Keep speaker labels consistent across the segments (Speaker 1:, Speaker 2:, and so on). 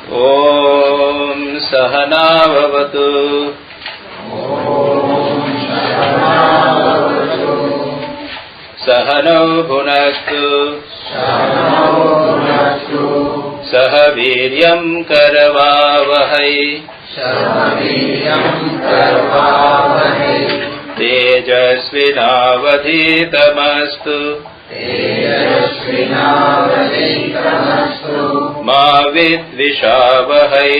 Speaker 1: ॐ सहना भवतु। सहनौ भुनक्तु। सह वीर्यं करवावहै। तेजस्विनावधीतमस्तु। मा विद्विषावहै।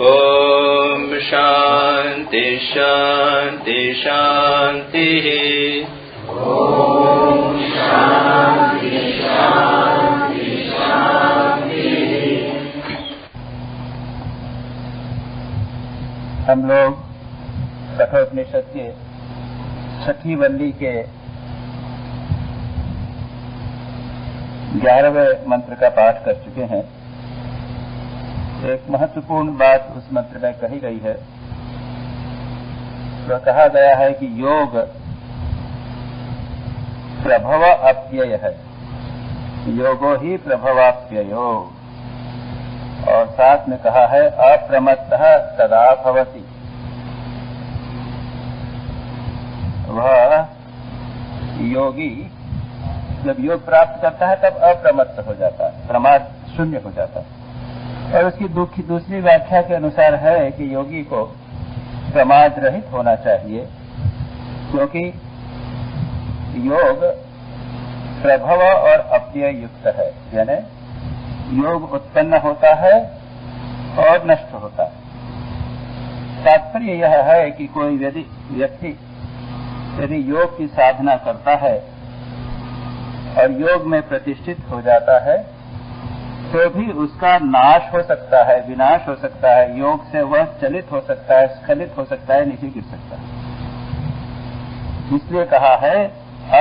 Speaker 1: ॐ शान्ति शान्ति शान्तिः।
Speaker 2: हम लोग कठोपनिषद के छठी वल्ली के 11वें मंत्र का पाठ कर चुके हैं। एक महत्वपूर्ण बात उस मंत्र में कही गई है। तो कहा गया है कि योग प्रभव अप्यय है। योगो ही प्रभवाप्ययो। और साथ में कहा है अप्रमत्तः सदा भवति। वह योगी जब योग प्राप्त करता है तब अप्रमत्त हो जाता है, प्रमाद शून्य हो जाता है। और उसकी दूसरी व्याख्या के अनुसार है कि योगी को प्रमाद रहित होना चाहिए, क्योंकि योग प्रभव और अप्यय युक्त है। यानी योग उत्पन्न होता है और नष्ट होता है। तात्पर्य यह है कि कोई व्यक्ति यदि योग की साधना करता है और योग में प्रतिष्ठित हो जाता है तो भी उसका नाश हो सकता है, विनाश हो सकता है। योग से वह चलित हो सकता है, स्खलित हो सकता है, नीचे गिर सकता है। इसलिए कहा है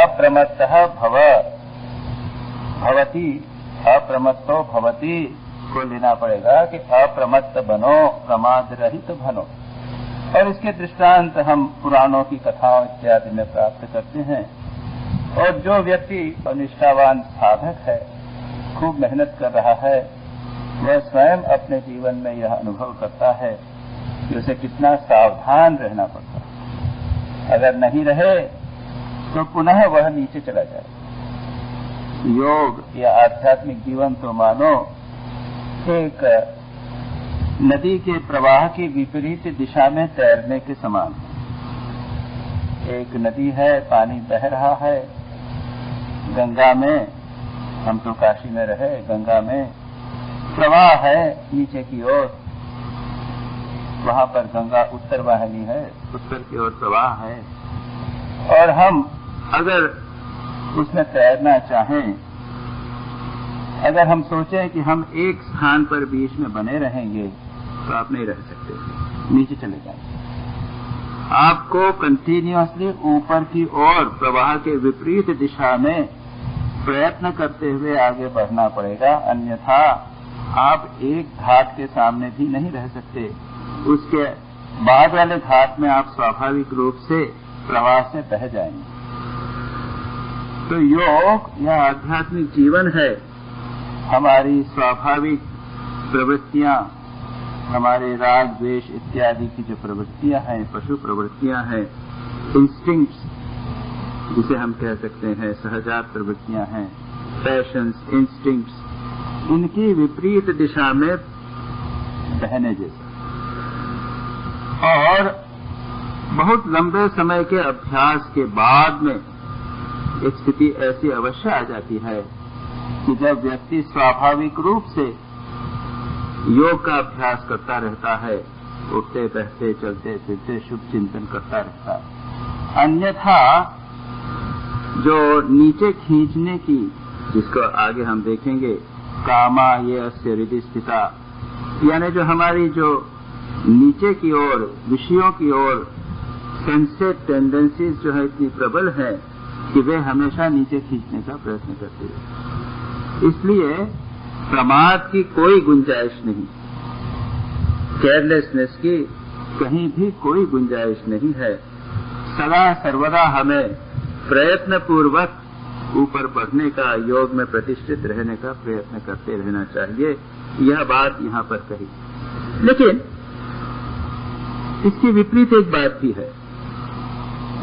Speaker 2: अप्रमत्तः भवति। अप्रमत्तो भवति को लेना पड़ेगा कि अप्रमत्त बनो, प्रमाद रहित बनो। और इसके दृष्टांत हम पुराणों की कथाओं इत्यादि में प्राप्त करते हैं। और जो व्यक्ति निष्ठावान साधक है, खूब मेहनत कर रहा है, वह स्वयं अपने जीवन में यह अनुभव करता है कि उसे कितना सावधान रहना पड़ता है। अगर नहीं रहे तो पुनः वह नीचे चला जाए। योग या आध्यात्मिक जीवन तो मानो एक नदी के प्रवाह की विपरीत दिशा में तैरने के समान है। एक नदी है, पानी बह रहा है। गंगा में, हम तो काशी में रहे, गंगा में प्रवाह है नीचे की ओर। वहां पर गंगा उत्तर वाहिनी है, उत्तर की ओर प्रवाह है। और हम अगर उसमें तैरना चाहें, अगर हम सोचें कि हम एक स्थान पर बीच में बने रहेंगे तो आप नहीं रह सकते, नीचे चले जाएंगे। आपको कंटिन्यूअसली ऊपर की ओर प्रवाह के विपरीत दिशा में प्रयत्न करते हुए आगे बढ़ना पड़ेगा, अन्यथा आप एक घाट के सामने भी नहीं रह सकते। उसके बाद वाले घाट में आप स्वाभाविक रूप से प्रवाह से बह जाएंगे। तो योग या आध्यात्मिक जीवन है हमारी स्वाभाविक प्रवृत्तियां, हमारे राग द्वेष इत्यादि की जो प्रवृत्तियां हैं, पशु प्रवृत्तियां हैं, इंस्टिंक्ट्स जिसे हम कह सकते हैं, सहजात प्रवृत्तियां हैं, पैशंस, इंस्टिंक्ट्स, इनकी विपरीत दिशा में बहने जैसा। और बहुत लंबे समय के अभ्यास के बाद में एक स्थिति ऐसी अवश्य आ जाती है कि जब व्यक्ति स्वाभाविक रूप से योग का अभ्यास करता रहता है, उठते बैठते चलते फिरते शुभ चिंतन करता रहता है। अन्यथा जो नीचे खींचने की, जिसको आगे हम देखेंगे, कामा ये अस्य हृदय स्थिता, यानी जो हमारी जो नीचे की ओर, विषयों की ओर सेंसेट टेंडेंसीज जो है इतनी प्रबल है कि वे हमेशा नीचे खींचने का प्रयत्न करती है। इसलिए प्रमाद की कोई गुंजाइश नहीं, केयरलेसनेस की कहीं भी कोई गुंजाइश नहीं है। सदा सर्वदा हमें प्रयत्न पूर्वक ऊपर बढ़ने का, योग में प्रतिष्ठित रहने का प्रयत्न करते रहना चाहिए। यह बात यहाँ पर कही। लेकिन इसके विपरीत एक बात भी है।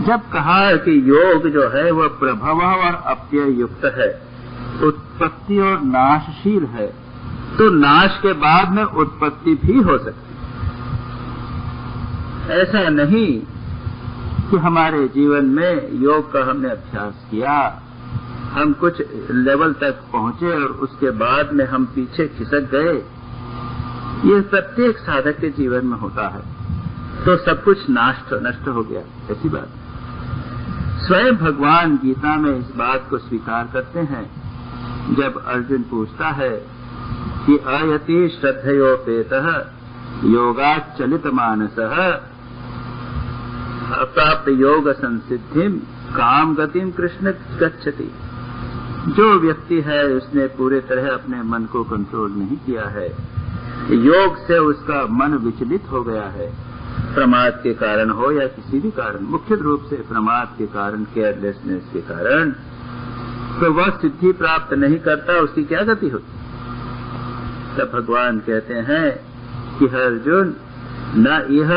Speaker 2: जब कहा कि योग जो है वह प्रभव और अप्यय युक्त है, उत्पत्ति और नाशशील है, तो नाश के बाद में उत्पत्ति भी हो सकती है। ऐसा नहीं कि हमारे जीवन में योग का हमने अभ्यास किया, हम कुछ लेवल तक पहुंचे और उसके बाद में हम पीछे खिसक गए। ये प्रत्येक साधक के जीवन में होता है, तो सब कुछ नष्ट हो गया, ऐसी बात। स्वयं भगवान गीता में इस बात को स्वीकार करते हैं। जब अर्जुन पूछता है कि अयति श्रद्धयोपेतः योगाच्चलित मानसः अप्राप्त योग संसिद्धिम काम गतिम कृष्ण गच्छति, जो व्यक्ति है उसने पूरे तरह अपने मन को कंट्रोल नहीं किया है, योग से उसका मन विचलित हो गया है, प्रमाद के कारण हो या किसी भी कारण, मुख्य रूप से प्रमाद के कारण, केयरलेसनेस के कारण, तो वह सिद्धि प्राप्त नहीं करता, उसकी क्या गति होती। तब भगवान कहते हैं कि अर्जुन न इह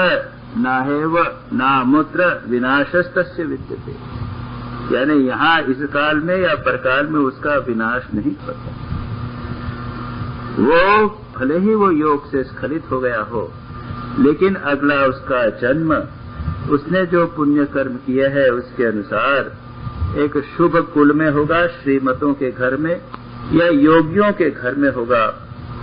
Speaker 2: नाहेव नामुत्र विनाशस्तस्य विद्यते, यानी यहाँ इस काल में या परकाल में उसका विनाश नहीं होता। वो भले ही वो योग से स्खलित हो गया हो, लेकिन अगला उसका जन्म, उसने जो पुण्य कर्म किए हैं उसके अनुसार एक शुभ कुल में होगा, श्रीमतों के घर में या योगियों के घर में होगा,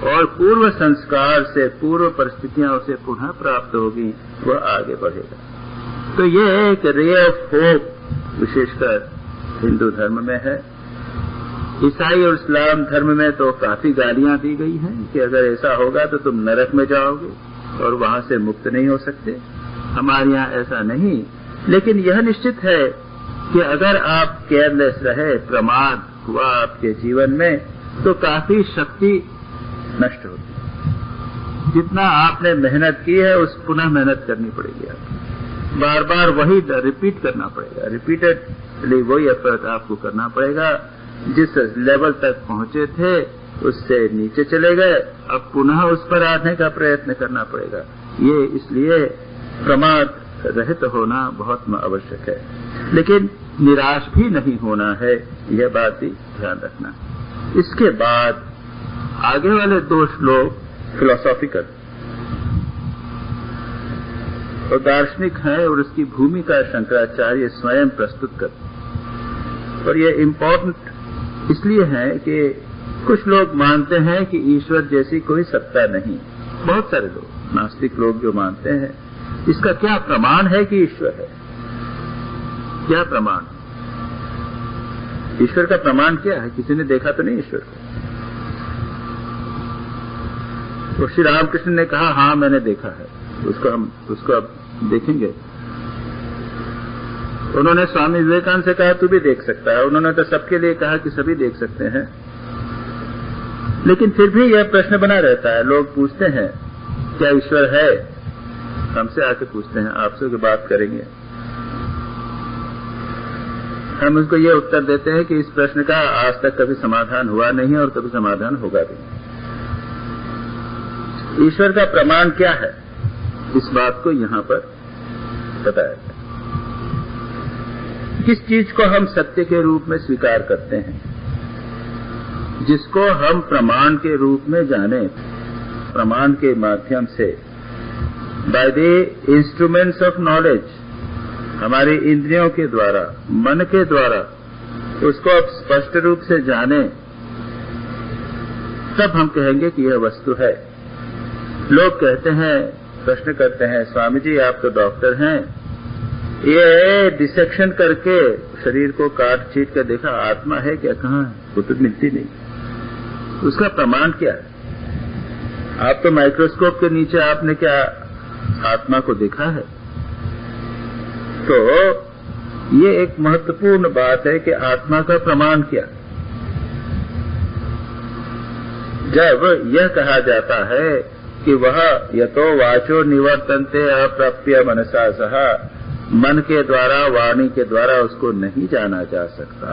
Speaker 2: और पूर्व संस्कार से, पूर्व परिस्थितियां उसे पुनः प्राप्त होगी, वह आगे बढ़ेगा। तो ये एक रे ऑफ होप विशेषकर हिंदू धर्म में है। ईसाई और इस्लाम धर्म में तो काफी गालियां दी गई हैं कि अगर ऐसा होगा तो तुम नरक में जाओगे और वहां से मुक्त नहीं हो सकते। हमारे यहाँ ऐसा नहीं, लेकिन यह निश्चित है कि अगर आप केयरलेस रहे, प्रमाद हुआ आपके जीवन में, तो काफी शक्ति नष्ट होती। जितना आपने मेहनत की है उस पुनः मेहनत करनी पड़ेगी आपको, बार बार वही रिपीट करना पड़ेगा, रिपीटेडली वही एफर्ट आपको करना पड़ेगा। जिस लेवल तक पहुंचे थे उससे नीचे चले गए, अब पुनः उस पर आने का प्रयत्न करना पड़ेगा। ये इसलिए प्रमाद रहित होना बहुत आवश्यक है, लेकिन निराश भी नहीं होना है, यह बात भी ध्यान रखना। इसके बाद आगे वाले 2 श्लोक फिलोसॉफिकल और दार्शनिक हैं, और उसकी भूमिका शंकराचार्य स्वयं प्रस्तुत करते। और ये इम्पोर्टेंट इसलिए है कि कुछ लोग मानते हैं कि ईश्वर जैसी कोई सत्ता नहीं, बहुत सारे लोग, नास्तिक लोग जो मानते हैं। इसका क्या प्रमाण है कि ईश्वर है? क्या प्रमाण? ईश्वर का प्रमाण क्या है? किसी ने देखा तो नहीं ईश्वर को। तो श्री रामकृष्ण ने कहा हाँ मैंने देखा है, उसको अब देखेंगे। उन्होंने स्वामी विवेकानंद से कहा तू भी देख सकता है। उन्होंने तो सबके लिए कहा कि सभी देख सकते हैं, लेकिन फिर भी यह प्रश्न बना रहता है। लोग पूछते हैं क्या ईश्वर है, हमसे आके पूछते हैं, आपसे की बात करेंगे। हम उसको ये उत्तर देते हैं कि इस प्रश्न का आज तक कभी समाधान हुआ नहीं और कभी समाधान होगा भी नहीं। ईश्वर का प्रमाण क्या है, इस बात को यहाँ पर बताया है। किस चीज को हम सत्य के रूप में स्वीकार करते हैं, जिसको हम प्रमाण के रूप में जाने, प्रमाण के माध्यम से, by the instruments of knowledge, हमारी इंद्रियों के द्वारा, मन के द्वारा उसको अब स्पष्ट रूप से जाने, तब हम कहेंगे कि यह वस्तु है। लोग कहते हैं, प्रश्न करते हैं, स्वामी जी आप तो डॉक्टर हैं, ये डिसेक्शन करके शरीर को काट छीट कर देखा, आत्मा है क्या, कहाँ है? वो तो मिलती नहीं। उसका प्रमाण क्या है? आप तो माइक्रोस्कोप के नीचे आपने क्या आत्मा को देखा है? तो ये एक महत्वपूर्ण बात है कि आत्मा का प्रमाण क्या। जब यह कहा जाता है कि वह यतो वाचो निवर्तन्ते अप्राप्य मनसा सह, मन के द्वारा, वाणी के द्वारा उसको नहीं जाना जा सकता,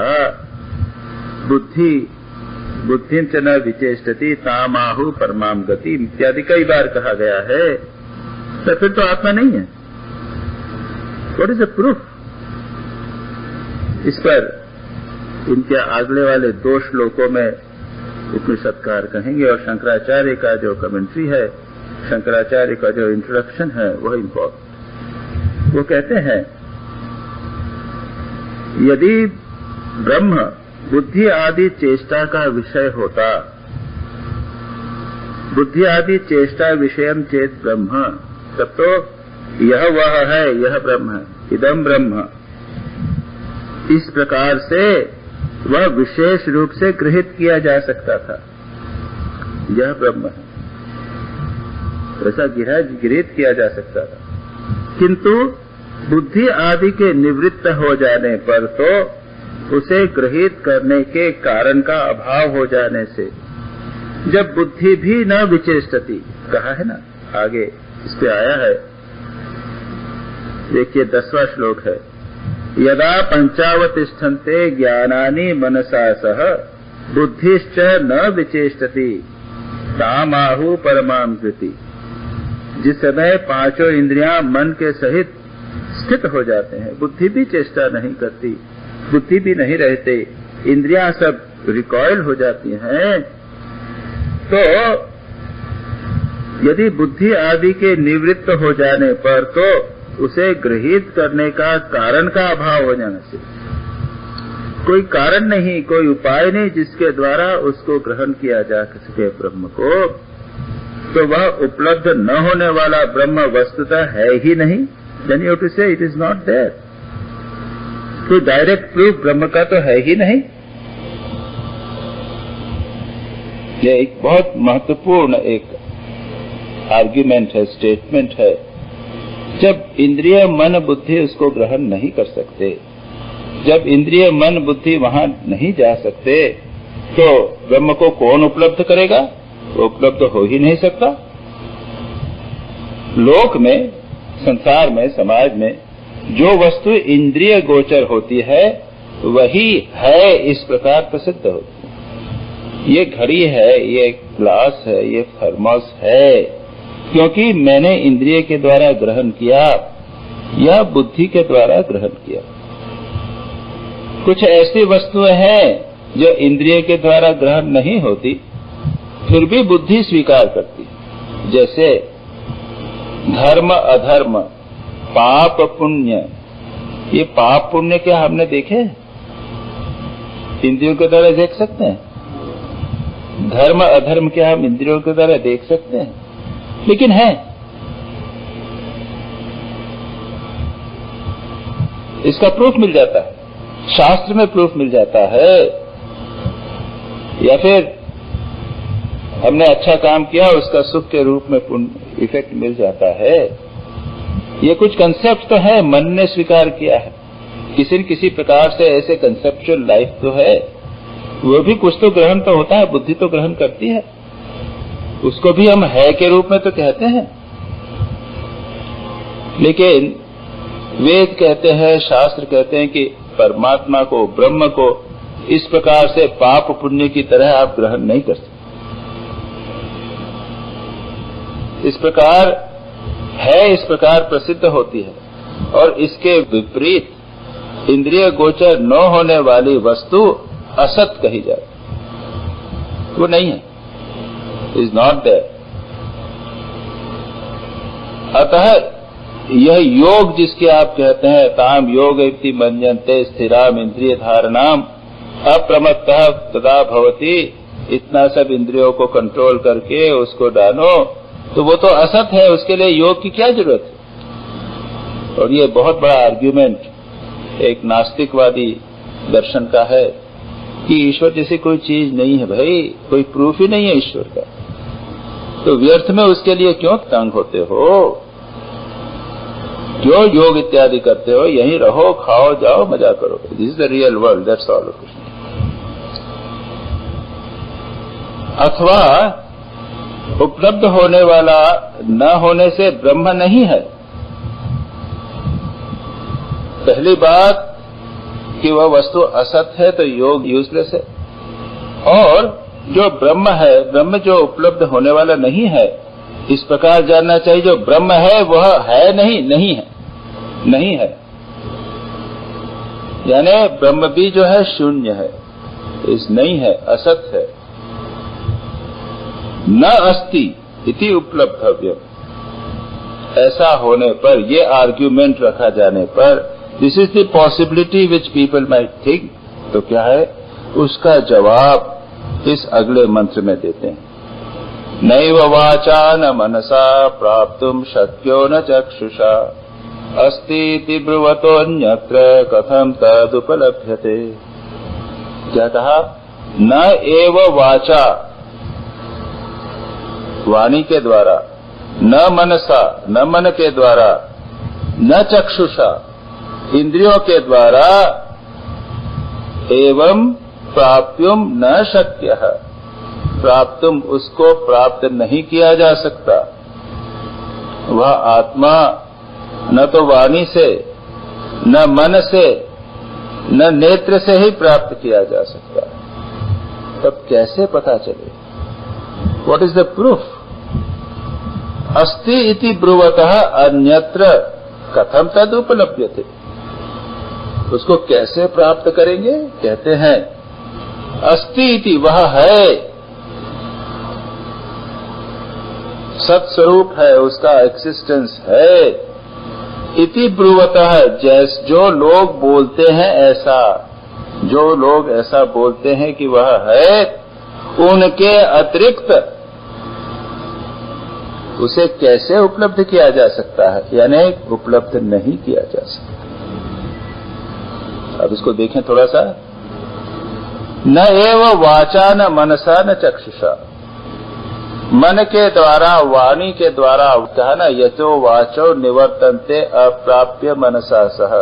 Speaker 2: बुद्धिं च न विचेष्टति तामाहु परमाम गति इत्यादि कई बार कहा गया है। तो फिर तो आत्मा नहीं है। What is the proof? इस पर इनके अगले वाले 2 श्लोकों में उपनिषदकार कहेंगे, और शंकराचार्य का जो कमेंट्री है, शंकराचार्य का जो इंट्रोडक्शन है, वह इम्पोर्टेंट। वो कहते हैं यदि ब्रह्म बुद्धि आदि चेष्टा का विषय होता, बुद्धि आदि चेष्टा विषयम चेत ब्रह्म, तब तो यह वह है, यह ब्रह्म है, इदम ब्रह्म, इस प्रकार से वह विशेष रूप से गृहीत किया जा सकता था। यह ब्रह्म है, ऐसा गृहीत किया जा सकता था। किंतु बुद्धि आदि के निवृत्त हो जाने पर तो उसे गृहीत करने के कारण का अभाव हो जाने से, जब बुद्धि भी न विचेष्टति, कहा है ना, आगे इस पे आया है, देखिए 10वां श्लोक है, यदा पंचावतिष्ठन्ते ज्ञानानि मनसा सह बुद्धिश्च न विचेष्टति तामाहु परमाम गति। जिस समय 5 इंद्रियां मन के सहित स्थित हो जाते हैं, बुद्धि भी चेष्टा नहीं करती, बुद्धि भी नहीं रहते, इंद्रियां सब रिकॉइल हो जाती हैं, तो यदि बुद्धि आदि के निवृत्त हो जाने पर तो उसे गृहीत करने का कारण का अभाव हो जाने से, कोई कारण नहीं, कोई उपाय नहीं जिसके द्वारा उसको ग्रहण किया जा सके ब्रह्म को, तो वह उपलब्ध न होने वाला ब्रह्म वस्तुतः है ही नहीं। देन यू हैव टू से इट इज नॉट देयर। तो डायरेक्ट प्रूफ ब्रह्म का तो है ही नहीं। यह एक बहुत महत्वपूर्ण एक आर्ग्यूमेंट है, स्टेटमेंट है। जब इंद्रिय मन बुद्धि उसको ग्रहण नहीं कर सकते, जब इंद्रिय मन बुद्धि वहां नहीं जा सकते, तो ब्रह्म को कौन उपलब्ध करेगा? वो उपलब्ध हो ही नहीं सकता। लोक में, संसार में, समाज में जो वस्तु इंद्रिय गोचर होती है वही है, इस प्रकार प्रसिद्ध होती है। ये घड़ी है, ये ग्लास है, ये थर्मस है, क्योंकि मैंने इंद्रिय के द्वारा ग्रहण किया या बुद्धि के द्वारा ग्रहण किया। कुछ ऐसी वस्तुएं हैं जो इंद्रिय के द्वारा ग्रहण नहीं होती, फिर भी बुद्धि स्वीकार करती, जैसे धर्म अधर्म, पाप पुण्य। ये पाप पुण्य क्या हमने देखे? इंद्रियों के द्वारा देख सकते हैं। धर्म अधर्म क्या हम इंद्रियों के द्वारा देख सकते हैं? लेकिन है। इसका प्रूफ मिल जाता है, शास्त्र में प्रूफ मिल जाता है, या फिर हमने अच्छा काम किया उसका सुख के रूप में पुण्य इफेक्ट मिल जाता है। ये कुछ कंसेप्ट तो है, मन ने स्वीकार किया है, किसी न किसी प्रकार से ऐसे कंसेप्चुअल लाइफ तो है, वो भी कुछ तो ग्रहण तो होता है, बुद्धि तो ग्रहण करती है, उसको भी हम है के रूप में तो कहते हैं। लेकिन वेद कहते हैं, शास्त्र कहते हैं कि परमात्मा को, ब्रह्म को इस प्रकार से पाप पुण्य की तरह आप ग्रहण नहीं कर सकते। इस प्रकार है, इस प्रकार प्रसिद्ध होती है, और इसके विपरीत इंद्रिय गोचर न होने वाली वस्तु असत कही जाए, वो नहीं है, इज नॉट देयर। अतः यह योग जिसके आप कहते हैं, ताम योग इति मन्यन्ते स्थिराम इंद्रिय धारणाम अप्रमत्तः तदा भवति, इतना सब इंद्रियों को कंट्रोल करके उसको डालो, तो वो तो असत है, उसके लिए योग की क्या जरूरत है? और ये बहुत बड़ा आर्ग्यूमेंट एक नास्तिकवादी दर्शन का है कि ईश्वर जैसी कोई चीज नहीं है। भाई, कोई प्रूफ ही नहीं है ईश्वर का, तो व्यर्थ में उसके लिए क्यों तंग होते हो, क्यों योग इत्यादि करते हो? यहीं रहो, खाओ, जाओ, मजा करो। This is the real world, that's all. अथवा उपलब्ध होने वाला न होने से ब्रह्म नहीं है। पहली बात कि वह वस्तु असत है तो योग यूजलेस है। और जो ब्रह्म है, ब्रह्म जो उपलब्ध होने वाला नहीं है, इस प्रकार जानना चाहिए जो ब्रह्म है वह है नहीं है, नहीं है। यानी ब्रह्म भी जो है शून्य है, इस नहीं है, असत है। न अस्ति इति उपलब्धव्यम, ऐसा होने पर, ये आर्ग्यूमेंट रखा जाने पर, this is the possibility which people might think, तो क्या है उसका जवाब इस अगले मंत्र में देते हैं। नैव वाचा न मनसा प्राप्तुम शक्यो न चक्षुषा अस्तीति ब्रुवतोऽन्यत्र कथम तदुपलभ्यते। क्या कहा? न एव वाचा, वाणी के द्वारा, न मनसा, न मन के द्वारा, न चक्षुषा, इंद्रियों के द्वारा, एवं प्राप्युम न शक्य, प्राप्तुम उसको प्राप्त नहीं किया जा सकता। वह आत्मा न तो वाणी से, न मन से, न नेत्र से ही प्राप्त किया जा सकता। तब कैसे पता चले? What is the proof? अस्ति इति ब्रुवतः अन्यत्र कथम तद उपलभ्यते। उसको कैसे प्राप्त करेंगे? कहते हैं अस्ति इति, वह है, सत्स्वरूप है, उसका एक्सिस्टेंस है। इति ब्रुवतः, जो लोग बोलते हैं ऐसा, जो लोग ऐसा बोलते हैं कि वह है, उनके अतिरिक्त उसे कैसे उपलब्ध किया जा सकता है? यानी उपलब्ध नहीं किया जा सकता। अब इसको देखें थोड़ा सा। न एव वाचा न मनसा न चक्षुषा, मन के द्वारा, वाणी के द्वारा, कहा ना यचो वाचो निवर्तन्ते अप्राप्य मनसा सह।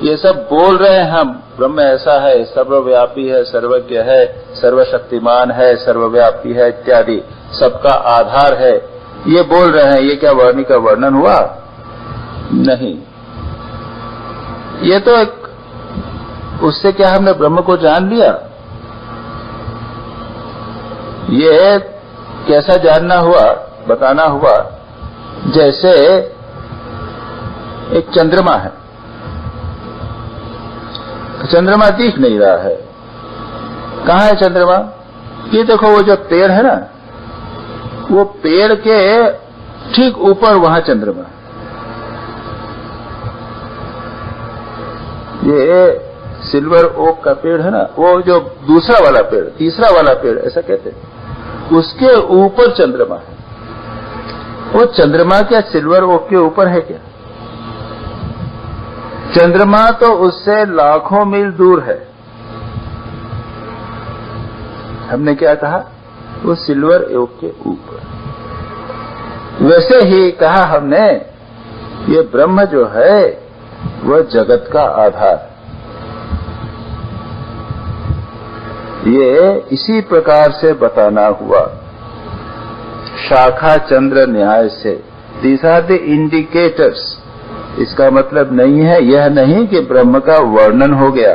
Speaker 2: ये सब बोल रहे हैं हम, ब्रह्म ऐसा है, सर्वव्यापी है, सर्वज्ञ है, सर्वशक्तिमान है, सर्वव्यापी है इत्यादि, सबका आधार है, ये बोल रहे हैं। ये क्या वाणी का वर्णन हुआ? नहीं। ये तो एक, उससे क्या हमने ब्रह्म को जान लिया? ये कैसा जानना हुआ, बताना हुआ? जैसे एक चंद्रमा है, चंद्रमा दिख नहीं रहा है। कहाँ है चंद्रमा? ये देखो, वो जो पेड़ है ना, वो पेड़ के ठीक ऊपर वहां चंद्रमा। ये सिल्वर ओक का पेड़ है ना, वो जो दूसरा वाला पेड़, तीसरा वाला पेड़ ऐसा कहते हैं, उसके ऊपर चंद्रमा है। वो चंद्रमा क्या सिल्वर ओक के ऊपर है क्या? चंद्रमा तो उससे लाखों मील दूर है। हमने क्या कहा? वो सिल्वर ओक के ऊपर। वैसे ही कहा हमने, ये ब्रह्म जो है वह जगत का आधार। ये इसी प्रकार से बताना हुआ शाखा चंद्र न्याय से। These are the indicators. इसका मतलब नहीं है, यह नहीं कि ब्रह्म का वर्णन हो गया।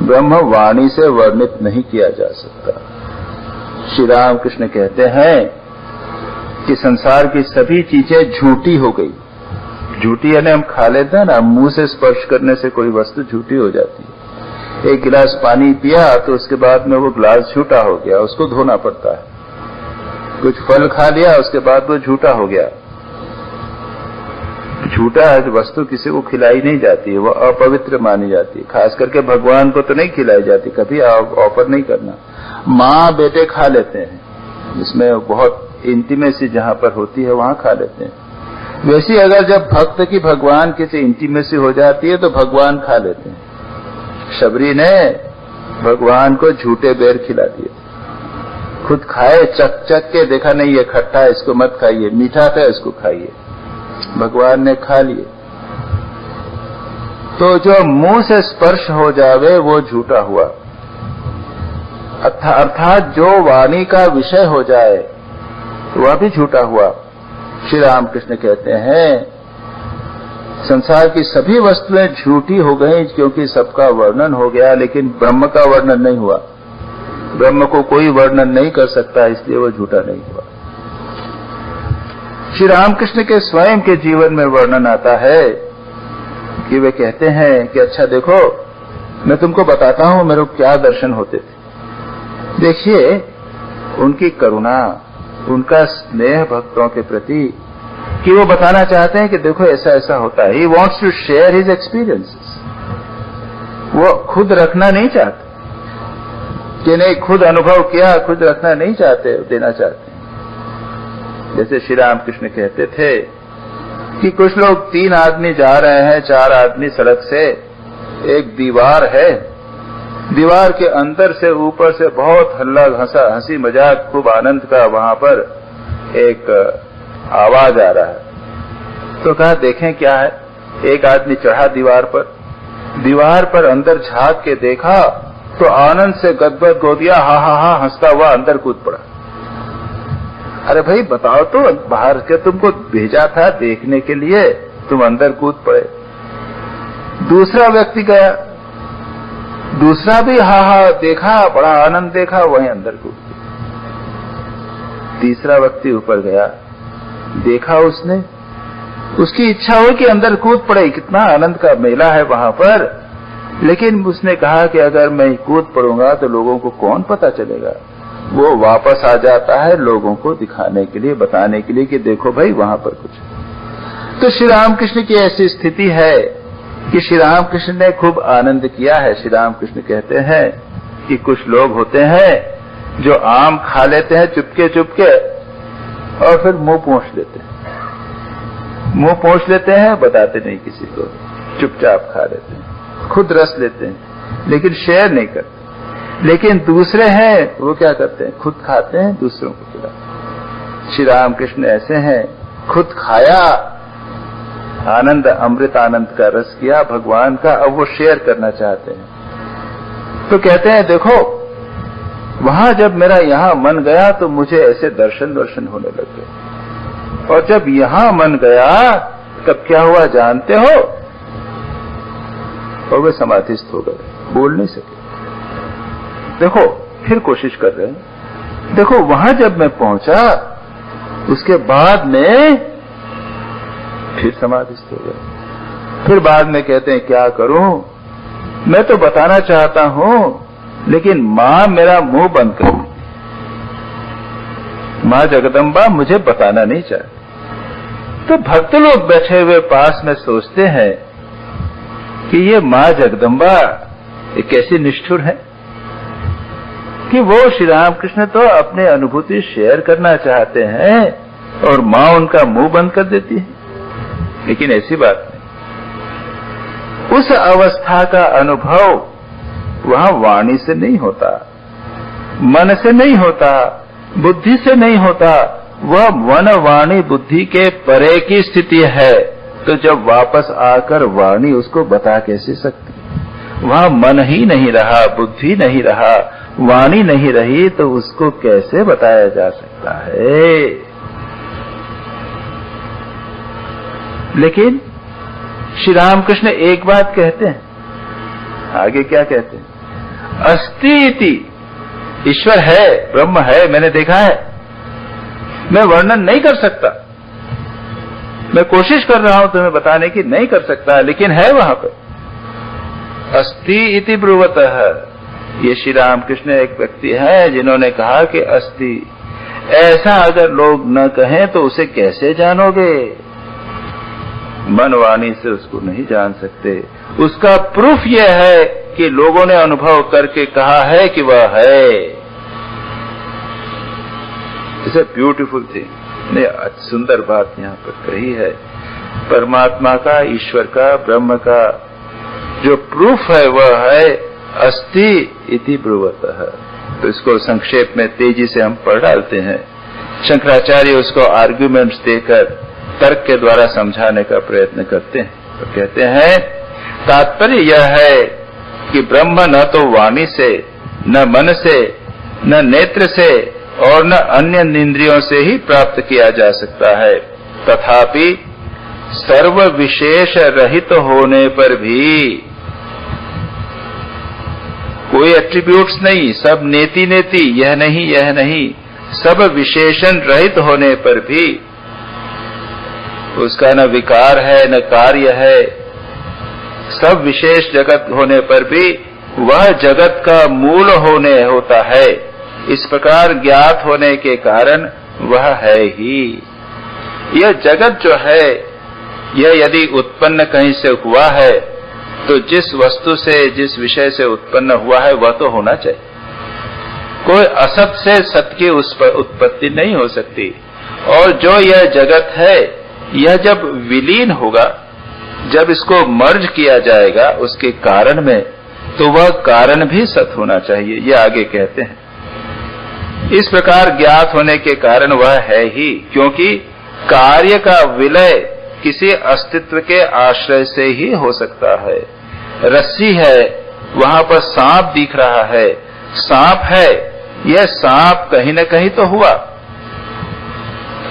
Speaker 2: ब्रह्म वाणी से वर्णित नहीं किया जा सकता। श्री राम कृष्ण कहते हैं कि संसार की सभी चीजें झूठी हो गई। झूठी यानी हम खा लेते हैं ना, मुंह से स्पर्श करने से कोई वस्तु झूठी हो जाती है। एक गिलास पानी पिया तो उसके बाद में वो गिलास झूठा हो गया, उसको धोना पड़ता है। कुछ फल खा लिया, उसके बाद वो झूठा हो गया। झूठा वस्तु किसी को खिलाई नहीं जाती है, वो अपवित्र मानी जाती है। खास करके भगवान को तो नहीं खिलाई जाती, कभी ऑफर नहीं करना। माँ बेटे खा लेते हैं, इसमें बहुत इंटीमेसी जहां पर होती है वहां खा लेते हैं। वैसे अगर जब भक्त की भगवान की से इंटीमेसी हो जाती है तो भगवान खा लेते हैं। शबरी ने भगवान को झूठे बेर खिला दिए, खुद खाए, चक चक के देखा नहीं ये खट्टा है, इसको मत खाइए, मीठा था इसको खाइए। भगवान ने खा लिए। तो जो मुंह से स्पर्श हो जावे वो झूठा हुआ। अर्थात जो वाणी का विषय हो जाए तो वह भी झूठा हुआ। श्री रामकृष्ण कहते हैं संसार की सभी वस्तुएं झूठी हो गई क्योंकि सबका वर्णन हो गया, लेकिन ब्रह्म का वर्णन नहीं हुआ। ब्रह्म को कोई वर्णन नहीं कर सकता, इसलिए वो झूठा नहीं हुआ। श्री रामकृष्ण के स्वयं के जीवन में वर्णन आता है कि वे कहते हैं कि अच्छा देखो, मैं तुमको बताता हूं मेरे को क्या दर्शन होते थे। देखिए उनकी करुणा, उनका स्नेह भक्तों के प्रति, कि वो बताना चाहते हैं कि देखो ऐसा ऐसा होता है। He wants to share his experiences. वो खुद रखना नहीं चाहते कि नहीं खुद अनुभव किया, खुद रखना नहीं चाहते, देना चाहते। जैसे श्री रामकृष्ण कहते थे कि कुछ लोग 3 आदमी जा रहे हैं, 4 आदमी सड़क से, एक दीवार है, दीवार के अंदर से ऊपर से बहुत हल्ला हंसी मजाक खूब आनंद का वहां पर एक आवाज आ रहा है। तो कहा देखें क्या है। एक आदमी चढ़ा दीवार पर अंदर झांक के देखा तो आनंद से गदगद हो दिया, हा हा हा हंसता हुआ अंदर कूद पड़ा। अरे भाई बताओ तो, बाहर के तुमको भेजा था देखने के लिए, तुम अंदर कूद पड़े। दूसरा व्यक्ति गया, दूसरा भी हा हा देखा, बड़ा आनंद देखा, वहीं अंदर कूद गया। तीसरा व्यक्ति ऊपर गया, देखा उसने, उसकी इच्छा हुई कि अंदर कूद पड़े, कितना आनंद का मेला है वहां पर, लेकिन उसने कहा कि अगर मैं कूद पड़ूंगा तो लोगों को कौन पता चलेगा। वो वापस आ जाता है लोगों को दिखाने के लिए, बताने के लिए कि देखो भाई वहां पर कुछ। तो श्री रामकृष्ण की ऐसी स्थिति है कि श्री रामकृष्ण ने खूब आनंद किया है। श्री रामकृष्ण कहते हैं कि कुछ लोग होते हैं जो आम खा लेते हैं चुपके चुपके और फिर मुंह पोंछ लेते हैं। मुंह पोंछ लेते हैं, बताते नहीं किसी को, चुपचाप खा लेते हैं, खुद रस लेते हैं लेकिन शेयर नहीं करते। लेकिन दूसरे हैं वो क्या करते हैं, खुद खाते हैं, दूसरों को खिलाते। श्री रामकृष्ण ऐसे हैं, खुद खाया, आनंद, अमृत आनंद का रस किया भगवान का, अब वो शेयर करना चाहते हैं। तो कहते हैं देखो वहां जब मेरा यहां मन गया तो मुझे ऐसे दर्शन होने लग गए, और जब यहां मन गया तब क्या हुआ जानते हो, और वे समाधिस्थ हो गए, बोल नहीं सके। देखो फिर कोशिश कर रहे हैं, देखो वहां जब मैं पहुंचा उसके बाद में फिर समाधिस्थ हो गए। फिर बाद में कहते हैं क्या करूं, मैं तो बताना चाहता हूं लेकिन मां मेरा मुंह बंद कर दी, मां जगदम्बा मुझे बताना नहीं चाहती। तो भक्त लोग बैठे हुए पास में सोचते हैं कि ये मां जगदम्बा ये कैसी निष्ठुर है कि वो श्री रामकृष्ण तो अपने अनुभूति शेयर करना चाहते हैं और मां उनका मुंह बंद कर देती है। लेकिन ऐसी बात नहीं। उस अवस्था का अनुभव वहां वाणी से नहीं होता, मन से नहीं होता, बुद्धि से नहीं होता, वह मन वाणी बुद्धि के परे की स्थिति है। तो जब वापस आकर वाणी उसको बता कैसे सकती, वहां मन ही नहीं रहा, बुद्धि नहीं रहा, वाणी नहीं रही, तो उसको कैसे बताया जा सकता है। लेकिन श्री रामकृष्ण एक बात कहते हैं, आगे क्या कहते हैं, अस्ति इति, ईश्वर है, ब्रह्म है, मैंने देखा है, मैं वर्णन नहीं कर सकता, मैं कोशिश कर रहा हूं तुम्हें बताने की, नहीं कर सकता, लेकिन है वहां पर। अस्ति इति ब्रुवतः, ये श्री रामकृष्ण एक व्यक्ति है जिन्होंने कहा कि अस्ति, ऐसा अगर लोग न कहें तो उसे कैसे जानोगे, मन वाणी से उसको नहीं जान सकते। उसका प्रूफ यह है कि लोगों ने अनुभव करके कहा है कि वह है। इट्स अ ब्यूटीफुल थिंग, ने सुंदर बात यहाँ पर कही है। परमात्मा का, ईश्वर का, ब्रह्म का जो प्रूफ है वह है अस्ति इति ब्रुवतः। तो इसको संक्षेप में तेजी से हम पढ़ डालते हैं। शंकराचार्य उसको आर्ग्यूमेंट्स देकर तर्क के द्वारा समझाने का प्रयत्न करते हैं। तो कहते हैं तात्पर्य यह है कि ब्रह्म न तो वाणी से, न मन से, न नेत्र से और न अन्य इंद्रियों से ही प्राप्त किया जा सकता है, तथापि सर्व विशेष रहित होने पर भी कोई एट्रीब्यूट्स नहीं, सब नेति नेति, यह नहीं यह नहीं, सब विशेषण रहित होने पर भी उसका न विकार है न कार्य है, सब विशेष जगत होने पर भी वह जगत का मूल होने होता है। इस प्रकार ज्ञात होने के कारण वह है ही। यह जगत जो है, यह यदि उत्पन्न कहीं से हुआ है तो जिस वस्तु से, जिस विषय से उत्पन्न हुआ है वह तो होना चाहिए। कोई असत से सत की उस पर उत्पत्ति नहीं हो सकती। और जो यह जगत है, यह जब विलीन होगा, जब इसको मर्ज किया जाएगा उसके कारण में, तो वह कारण भी सत होना चाहिए, ये आगे कहते हैं। इस प्रकार ज्ञात होने के कारण वह है ही, क्योंकि कार्य का विलय किसी अस्तित्व के आश्रय से ही हो सकता है। रस्सी है, वहां पर सांप दिख रहा है, सांप है, यह सांप कहीं न कहीं तो हुआ।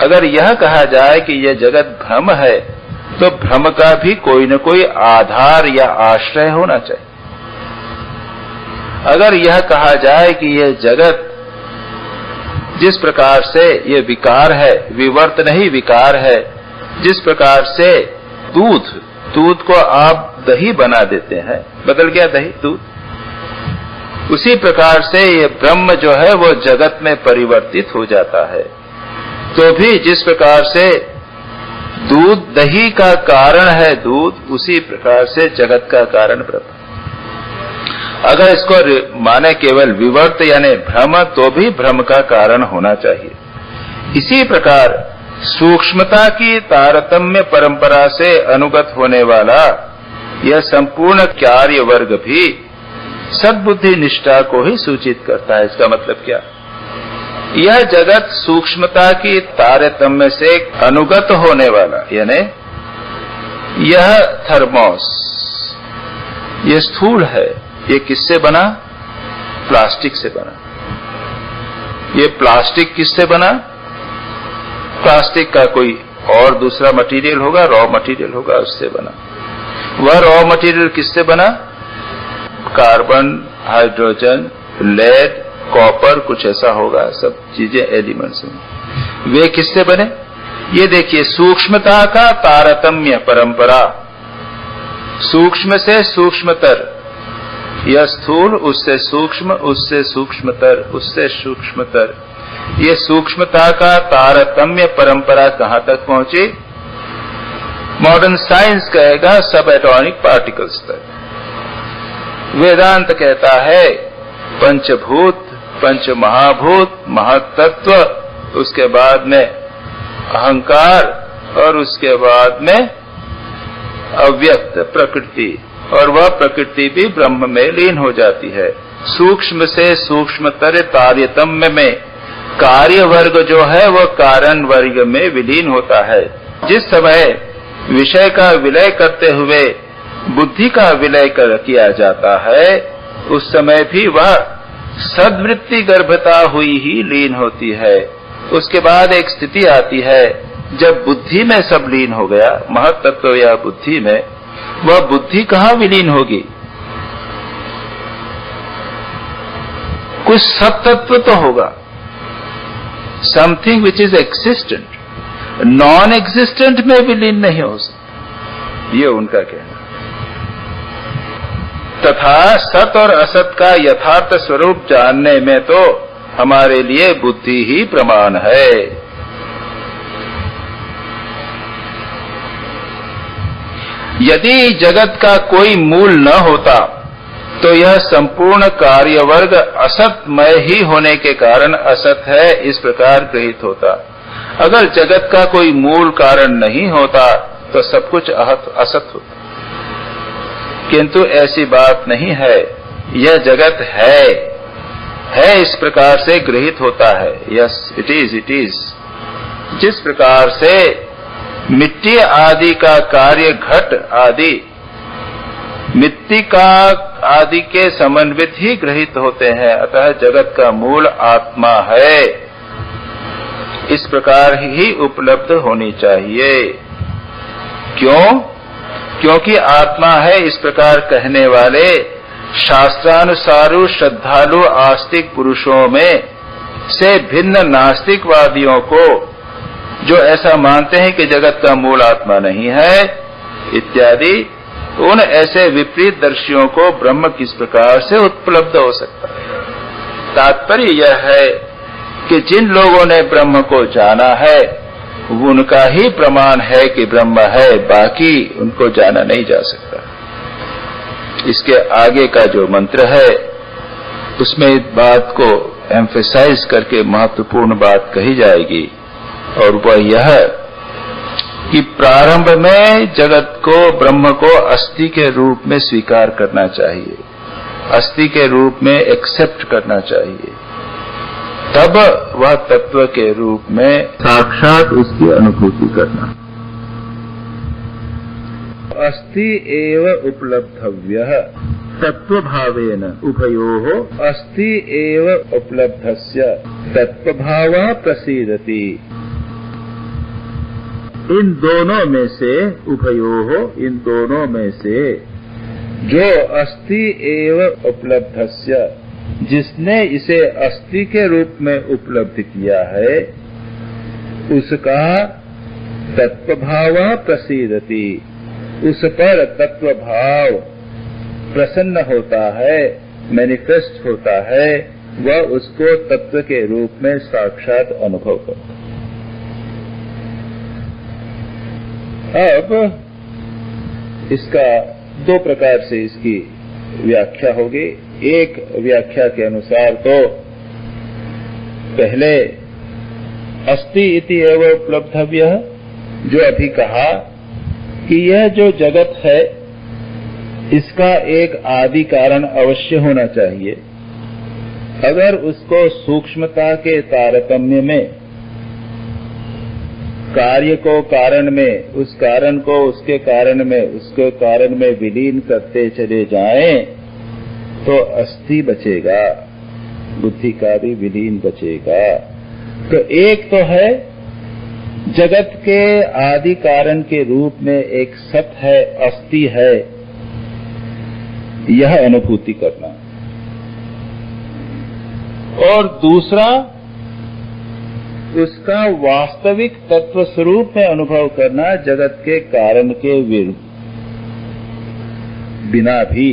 Speaker 2: अगर यह कहा जाए कि यह जगत भ्रम है, तो भ्रम का भी कोई न कोई आधार या आश्रय होना चाहिए। अगर यह कहा जाए कि यह जगत जिस प्रकार से ये विकार है, विवर्त नहीं विकार है, जिस प्रकार से दूध को आप दही बना देते हैं, बदल गया दही दूध, उसी प्रकार से ये ब्रह्म जो है वो जगत में परिवर्तित हो जाता है। तो भी जिस प्रकार से दूध दही का कारण है दूध, उसी प्रकार से जगत का कारण ब्रह्म। अगर इसको माने केवल विवर्त यानी भ्रम, तो भी भ्रम का कारण होना चाहिए। इसी प्रकार सूक्ष्मता की तारतम्य परंपरा से अनुगत होने वाला यह संपूर्ण कार्य वर्ग भी सद्बुद्धि निष्ठा को ही सूचित करता है। इसका मतलब क्या? यह जगत सूक्ष्मता की तारतम्य से अनुगत होने वाला, यानी यह थर्मोस, ये स्थूल है, ये किससे बना? प्लास्टिक से बना। ये प्लास्टिक किससे बना? प्लास्टिक का कोई और दूसरा मटेरियल होगा, रॉ मटेरियल होगा, उससे बना। वह रॉ मटेरियल किससे बना? कार्बन, हाइड्रोजन, लेड, कॉपर, कुछ ऐसा होगा, सब चीजें एलिमेंट्स में। वे किससे बने? ये देखिए, सूक्ष्मता का तारतम्य परंपरा, सूक्ष्म से सूक्ष्मतर, यह स्थूल उससे सूक्ष्म, उससे सूक्ष्मतर, उससे सूक्ष्मतर, ये सूक्ष्मता का तारतम्य परंपरा कहां तक पहुंची? मॉडर्न साइंस कहेगा सब एटॉमिक पार्टिकल्स तक। वेदांत कहता है पंचभूत, पंच महाभूत, महातत्व, उसके बाद में अहंकार, और उसके बाद में अव्यक्त प्रकृति, और वह प्रकृति भी ब्रह्म में लीन हो जाती है। सूक्ष्म से सूक्ष्मतर तारतम्य में कार्य वर्ग जो है वह कारण वर्ग में विलीन होता है। जिस समय विषय का विलय करते हुए बुद्धि का विलय किया जाता है, उस समय भी वह सद्वृत्ति गर्भता हुई ही लीन होती है। उसके बाद एक स्थिति आती है जब बुद्धि में सब लीन हो गया, महत्तत्व या बुद्धि में, वह बुद्धि कहाँ विलीन होगी? कुछ सत्तत्व तो होगा, something which is existent, non existent में विलीन नहीं हो सकता, ये उनका कहना। तथा सत और असत का यथार्थ स्वरूप जानने में तो हमारे लिए बुद्धि ही प्रमाण है। यदि जगत का कोई मूल न होता तो यह संपूर्ण कार्य वर्ग असतमय ही होने के कारण असत है, इस प्रकार गृहीत होता। अगर जगत का कोई मूल कारण नहीं होता तो सब कुछ असत होता, किंतु ऐसी बात नहीं है। यह जगत है इस प्रकार से गृहीत होता है। Yes, it is. जिस प्रकार से मिट्टी आदि का कार्य घट आदि मिट्टी का आदि के समन्वित ही गृहीत होते हैं, अतः जगत का मूल आत्मा है, इस प्रकार ही उपलब्ध होनी चाहिए। क्यों? क्योंकि आत्मा है इस प्रकार कहने वाले शास्त्रानुसारू श्रद्धालु आस्तिक पुरुषों में से भिन्न नास्तिकवादियों को, जो ऐसा मानते हैं कि जगत का मूल आत्मा नहीं है इत्यादि, उन ऐसे विपरीत दर्शियों को ब्रह्म किस प्रकार से उपलब्ध हो सकता है। तात्पर्य यह है कि जिन लोगों ने ब्रह्म को जाना है उनका ही प्रमाण है कि ब्रह्म है, बाकी उनको जाना नहीं जा सकता। इसके आगे का जो मंत्र है उसमें इस बात को एम्फेसाइज करके महत्वपूर्ण बात कही जाएगी, और वह यह कि प्रारंभ में जगत को, ब्रह्म को अस्थि के रूप में स्वीकार करना चाहिए, अस्थि के रूप में एक्सेप्ट करना चाहिए, तब वह तत्व के रूप में साक्षात उसकी अनुभूति करना। अस्ति एव उपलब्धव्यः तत्वभावेन उभयोः अस्ति एव उपलब्धस्य तत्वभावः प्रसीदति। इन दोनों में से, उभयोः, इन दोनों में से जो अस्ति एव उपलब्धस्य, जिसने इसे अस्ति के रूप में उपलब्ध किया है, उसका तत्वभावः प्रसीदति, उस पर तत्वभाव प्रसन्न होता है, मैनिफेस्ट होता है, वह उसको तत्व के रूप में साक्षात अनुभव करता है। अब इसका दो प्रकार से इसकी व्याख्या होगी। एक व्याख्या के अनुसार तो पहले अस्ति इति एव उपलब्धव्यः, जो अभी कहा कि यह जो जगत है इसका एक आदि कारण अवश्य होना चाहिए। अगर उसको सूक्ष्मता के तारतम्य में, कार्य को कारण में, उस कारण को उसके कारण में, उसके कारण में विलीन करते चले जाएं तो अस्थि बचेगा, बुद्धि का भी विलीन बचेगा। तो एक तो है जगत के आदि कारण के रूप में एक सत है, अस्थि है, यह अनुभूति करना, और दूसरा उसका वास्तविक तत्व स्वरूप में अनुभव करना, जगत के कारण के बिना भी,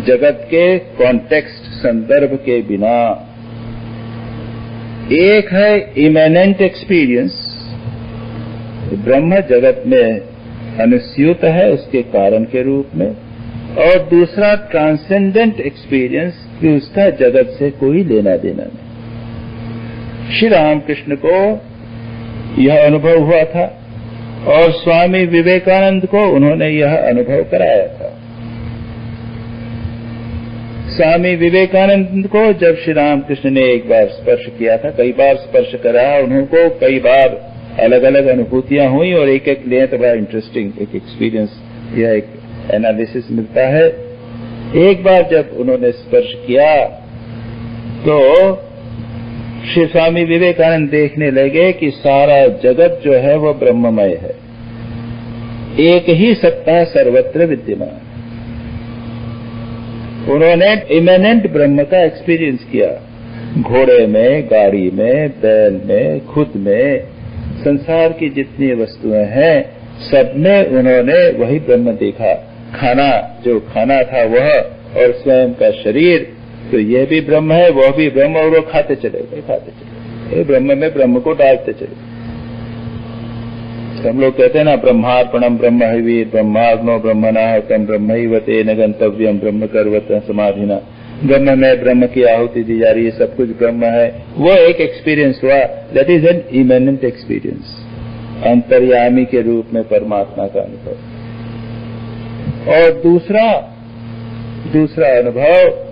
Speaker 2: जगत के कॉन्टेक्स्ट, संदर्भ के बिना। एक है इमेनेंट एक्सपीरियंस, ब्रह्म जगत में अनुस्यूत है उसके कारण के रूप में, और दूसरा ट्रांसेंडेंट एक्सपीरियंस कि उसका जगत से कोई लेना देना नहीं। श्री रामकृष्ण को यह अनुभव हुआ था और स्वामी विवेकानंद को उन्होंने यह अनुभव कराया था। स्वामी विवेकानंद को जब श्री रामकृष्ण ने एक बार स्पर्श किया था, कई बार स्पर्श करा उनको, कई बार अलग अलग अनुभूतियां हुई और एक एक लें तो बड़ा इंटरेस्टिंग एक एक्सपीरियंस, यह एक एनालिसिस मिलता है। एक बार जब उन्होंने स्पर्श किया तो श्री स्वामी विवेकानंद देखने लगे कि सारा जगत जो है वह ब्रह्ममय है, एक ही सत्ता सर्वत्र विद्यमान। उन्होंने इमेनेंट ब्रह्म का एक्सपीरियंस किया, घोड़े में, गाड़ी में, बैल में, खुद में, संसार की जितनी वस्तुएं हैं सब में उन्होंने वही ब्रह्म देखा। खाना जो खाना था वह, और स्वयं का शरीर, तो यह भी ब्रह्म है, वह भी ब्रह्म, और वो खाते चले गए, ब्रह्म में ब्रह्म को डालते चले। हम लोग कहते हैं ना, ब्रह्मार्पणम ब्रह्म हविः ब्रह्माग्नो ब्रह्मणाहुतम ब्रह्मैवते न गंतव्यम ब्रह्म कर्वत समाधिना। ब्रह्म में ब्रह्म की आहुति दी जा रही है, सब कुछ ब्रह्म है। वो एक एक्सपीरियंस हुआ, दैट इज एन इमेनेंट एक्सपीरियंस, अंतर्यामी के रूप में परमात्मा का अनुभव। और दूसरा अनुभव,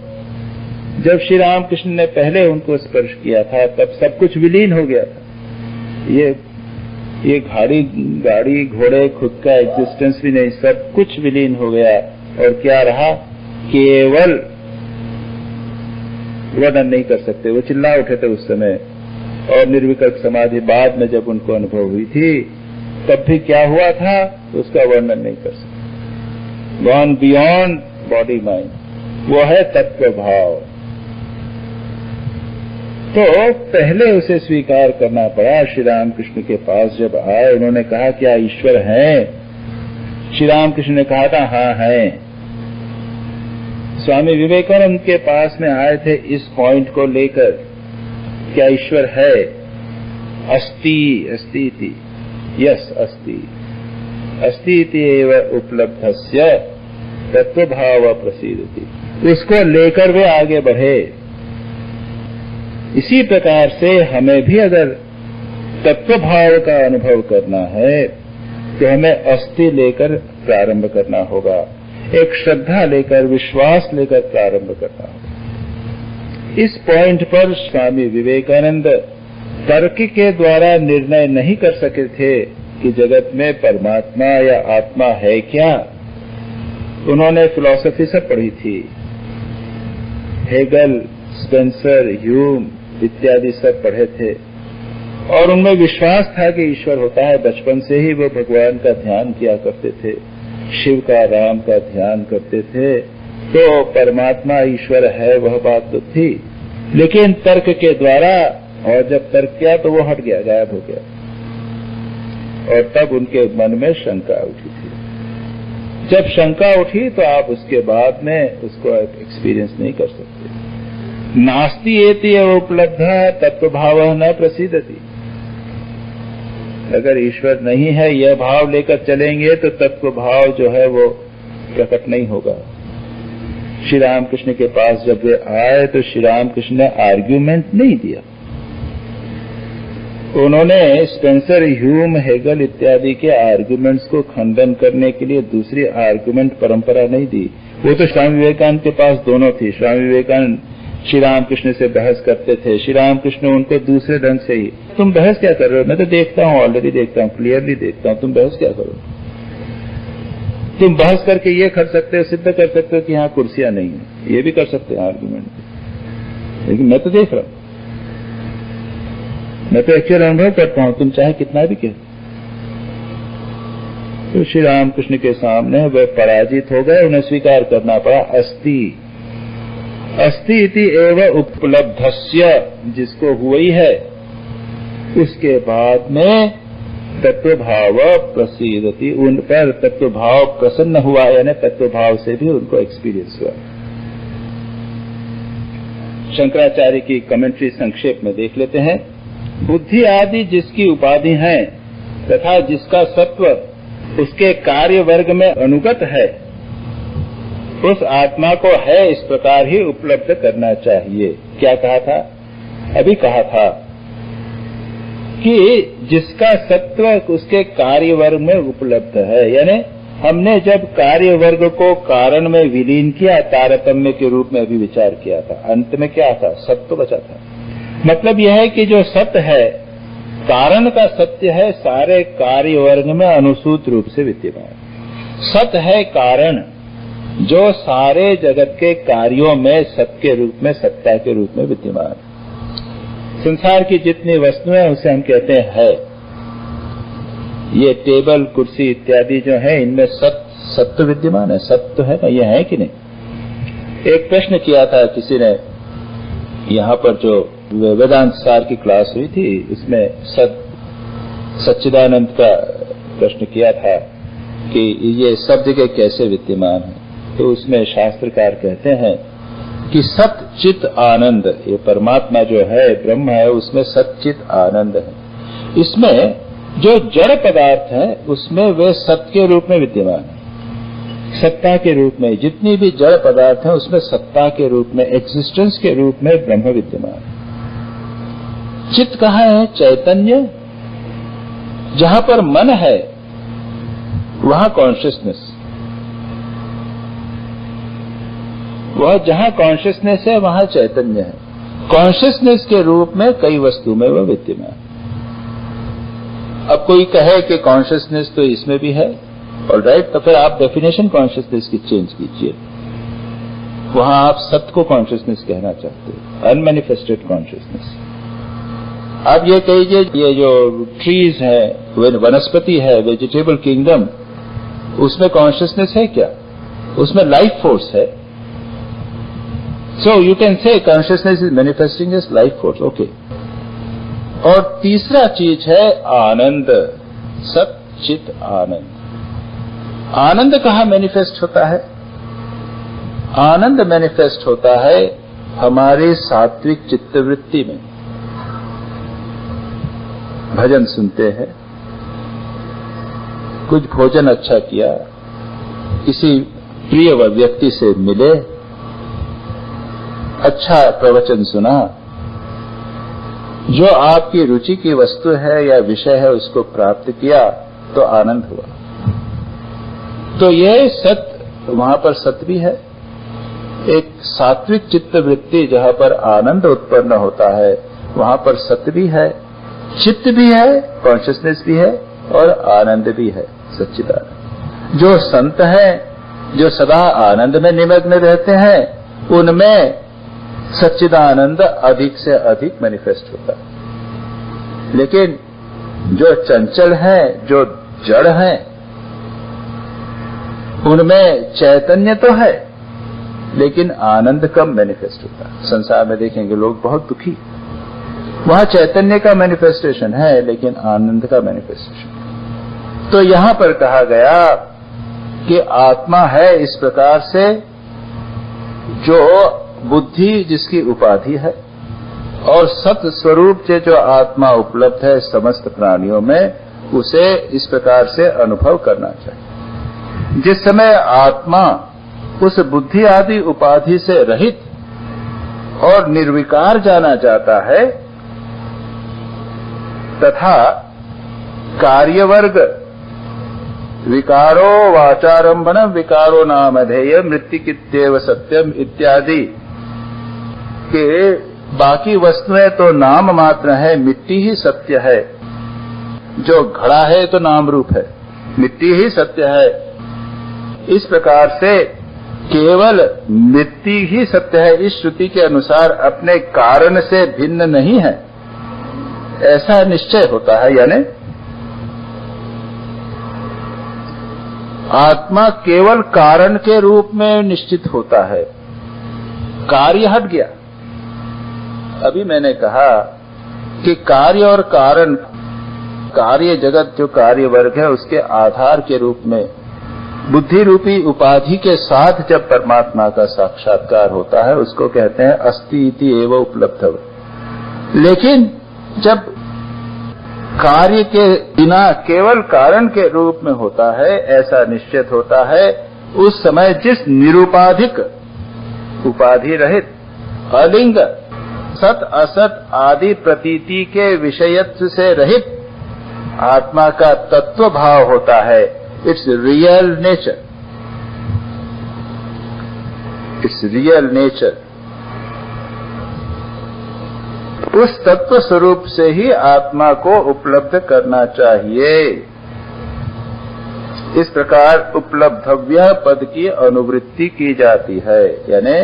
Speaker 2: जब श्री रामकृष्ण ने पहले उनको स्पर्श किया था तब सब कुछ विलीन हो गया था। ये गाड़ी घोड़े, खुद का एग्जिस्टेंस भी नहीं, सब कुछ विलीन हो गया। और क्या रहा, केवल वर्णन नहीं कर सकते, वो चिल्ला उठे थे उस समय। और निर्विकल्प समाधि बाद में जब उनको अनुभव हुई थी तब भी क्या हुआ था उसका वर्णन नहीं कर सकते। गॉन बियॉन्ड बॉडी माइंड, वो है तत्व भाव। तो पहले उसे स्वीकार करना पड़ा। श्री रामकृष्ण के पास जब आए, उन्होंने कहा क्या ईश्वर है? श्री रामकृष्ण ने कहा था हाँ है। स्वामी विवेकानंद के पास में आए थे इस पॉइंट को लेकर, क्या ईश्वर है? अस्ति अस्ति इति, यस अस्ति अस्ति इति एव उपलब्धस्य तत्वभाव प्रसीदति। उसको लेकर वे आगे बढ़े। इसी प्रकार से हमें भी अगर तत्वभाव का अनुभव करना है तो हमें अस्ति लेकर प्रारंभ करना होगा, एक श्रद्धा लेकर, विश्वास लेकर प्रारंभ करना होगा। इस पॉइंट पर स्वामी विवेकानंद तर्क के द्वारा निर्णय नहीं कर सके थे कि जगत में परमात्मा या आत्मा है क्या। उन्होंने फिलॉसफी सब पढ़ी थी, हेगल, स्पेंसर, ह्यूम इत्यादि सब पढ़े थे, और उनमें विश्वास था कि ईश्वर होता है। बचपन से ही वो भगवान का ध्यान किया करते थे, शिव का, राम का ध्यान करते थे। तो परमात्मा ईश्वर है वह बात तो थी, लेकिन तर्क के द्वारा, और जब तर्क किया तो वो हट गया, गायब हो गया। और तब उनके मन में शंका उठी थी। जब शंका उठी तो आप उसके बाद में उसको एक्सपीरियंस नहीं कर सकते। नास्ति एति एव उपलब्धा तत्वभाव न प्रसीदति। अगर ईश्वर नहीं है यह भाव लेकर चलेंगे तो तत्व भाव जो है वो प्रकट नहीं होगा। श्री रामकृष्ण के पास जब वे आए तो श्री रामकृष्ण ने आर्ग्यूमेंट नहीं दिया। उन्होंने स्पेंसर, ह्यूम, हेगल इत्यादि के आर्ग्यूमेंट्स को खंडन करने के लिए दूसरी आर्ग्यूमेंट परंपरा नहीं दी। वो तो स्वामी विवेकानंद के पास दोनों थी। स्वामी विवेकानंद श्री रामकृष्ण से बहस करते थे, श्री रामकृष्ण उनको दूसरे ढंग से ही, तुम बहस क्या कर रहे हो? मैं तो देखता हूँ, ऑलरेडी देखता हूँ, क्लियरली देखता हूँ, तुम बहस क्या करो? तुम बहस करके ये कर सकते हो, सिद्ध कर सकते हो कि यहाँ कुर्सियां नहीं है, ये भी कर सकते हैं आर्ग्यूमेंट, लेकिन मैं तो देख रहा हूं, मैं तो एक्चुअल अनुभव करता हूं, तुम चाहे कितना भी कह। तो श्री रामकृष्ण के सामने वे पराजित हो गए, उन्हें स्वीकार करना पड़ा अस्ति अस्ति इति एव उपलब्धस्य, जिसको हुई है उसके बाद में तत्वभाव प्रसीदति, उन पर तत्वभाव प्रसन्न हुआ, यानी तत्वभाव से भी उनको एक्सपीरियंस हुआ। शंकराचार्य की कमेंट्री संक्षेप में देख लेते हैं। बुद्धि आदि जिसकी उपाधि है तथा जिसका सत्व उसके कार्य वर्ग में अनुगत है, उस आत्मा को है इस प्रकार ही उपलब्ध करना चाहिए। क्या कहा था? अभी कहा था कि जिसका सत्व उसके कार्य वर्ग में उपलब्ध है, यानी हमने जब कार्य वर्ग को कारण में विलीन किया, तारतम्य के रूप में अभी विचार किया था, अंत में क्या था? सत्व बचा था। मतलब यह है कि जो सत्य है, कारण का सत्य है, सारे कार्य वर्ग में अनुसूत रूप से विद्यमान। सत्य है कारण जो सारे जगत के कार्यों में सत्य के रूप में, सत्ता के रूप में विद्यमान। संसार की जितनी वस्तुएं हैं उसे हम कहते हैं है। ये टेबल, कुर्सी इत्यादि जो है, इनमें सत्य विद्यमान है, सत्य है ना, ये है कि नहीं? एक प्रश्न किया था किसी ने, यहाँ पर जो वेदांत सार की क्लास हुई थी, इसमें सच्चिदानंद का प्रश्न किया था कि ये सब जगह कैसे विद्यमान है। तो उसमें शास्त्रकार कहते हैं कि सत चित आनंद, ये परमात्मा जो है, ब्रह्म है, उसमें सत चित आनंद है। इसमें जो जड़ पदार्थ है उसमें वे सत्य के रूप में विद्यमान है, सत्ता के रूप में। जितनी भी जड़ पदार्थ है उसमें सत्ता के रूप में, एग्जिस्टेंस के रूप में ब्रह्म विद्यमान। चित्त कहाँ है? चैतन्य। जहां पर मन है वहां कॉन्शियसनेस, वह जहां कॉन्शियसनेस है वहां चैतन्य है। कॉन्शियसनेस के रूप में कई वस्तु में वह विद्यमान। अब कोई कहे कि कॉन्शियसनेस तो इसमें भी है, ऑलराइट, तो फिर आप डेफिनेशन कॉन्शियसनेस की चेंज कीजिए। वहां आप सत्य को कॉन्शियसनेस कहना चाहते हो, अनमैनिफेस्टेड कॉन्शियसनेस। आप ये कहिए ये जो ट्रीज है, वनस्पति है, वेजिटेबल किंगडम, उसमें कॉन्शियसनेस है क्या? उसमें लाइफ फोर्स है, So you can say consciousness is manifesting as life force. Okay. और तीसरा चीज है आनंद, सत चित आनंद। आनंद कहाँ मैनिफेस्ट होता है? आनंद मैनिफेस्ट होता है हमारी सात्विक चित्तवृत्ति में। भजन सुनते हैं, कुछ भोजन अच्छा किया, किसी प्रिय व्यक्ति से मिले, अच्छा प्रवचन सुना, जो आपकी रुचि की वस्तु है या विषय है उसको प्राप्त किया तो आनंद हुआ। तो यह सत, वहां पर सत भी है, एक सात्विक चित्त वृत्ति जहां पर आनंद उत्पन्न होता है वहां पर सत भी है, चित्त भी है, कॉन्शियसनेस भी है और आनंद भी है, सच्चिदानंद। जो संत हैं, जो सदा आनंद में निमग्न रहते हैं, उनमें सच्चिदानंद अधिक से अधिक मैनिफेस्ट होता है। लेकिन जो चंचल हैं, जो जड़ हैं, उनमें चैतन्य तो है लेकिन आनंद कम मैनिफेस्ट होता है। संसार में देखेंगे लोग बहुत दुखी, वहां चैतन्य का मैनिफेस्टेशन है लेकिन आनंद का मैनिफेस्टेशन। तो यहां पर कहा गया कि आत्मा है इस प्रकार से, जो बुद्धि जिसकी उपाधि है और सत स्वरूप से जो आत्मा उपलब्ध है समस्त प्राणियों में, उसे इस प्रकार से अनुभव करना चाहिए। जिस समय आत्मा उस बुद्धि आदि उपाधि से रहित और निर्विकार जाना जाता है तथा कार्यवर्ग विकारो वाचारंभनम विकारो नामधेय मृत्तिकित्येव सत्यम इत्यादि के बाकी वस्तुएं तो नाम मात्र है, मिट्टी ही सत्य है। जो घड़ा है तो नाम रूप है, मिट्टी ही सत्य है। इस प्रकार से केवल मिट्टी ही सत्य है, इस श्रुति के अनुसार अपने कारण से भिन्न नहीं है, ऐसा निश्चय होता है। यानी आत्मा केवल कारण के रूप में निश्चित होता है, कार्य हट गया। अभी मैंने कहा कि कार्य और कारण, कार्य जगत जो कार्य वर्ग है उसके आधार के रूप में बुद्धि रूपी उपाधि के साथ जब परमात्मा का साक्षात्कार होता है उसको कहते हैं अस्ति इति एव उपलब्धव। लेकिन जब कार्य के बिना केवल कारण के रूप में होता है, ऐसा निश्चित होता है, उस समय जिस निरुपाधिक उपाधि रहित अलिंग सत असत आदि प्रतीति के विषयत्व से रहित आत्मा का तत्व भाव होता है, it's real nature, it's real nature, उस तत्व स्वरूप से ही आत्मा को उपलब्ध करना चाहिए। इस प्रकार उपलब्धव्य पद की अनुवृत्ति की जाती है। यानी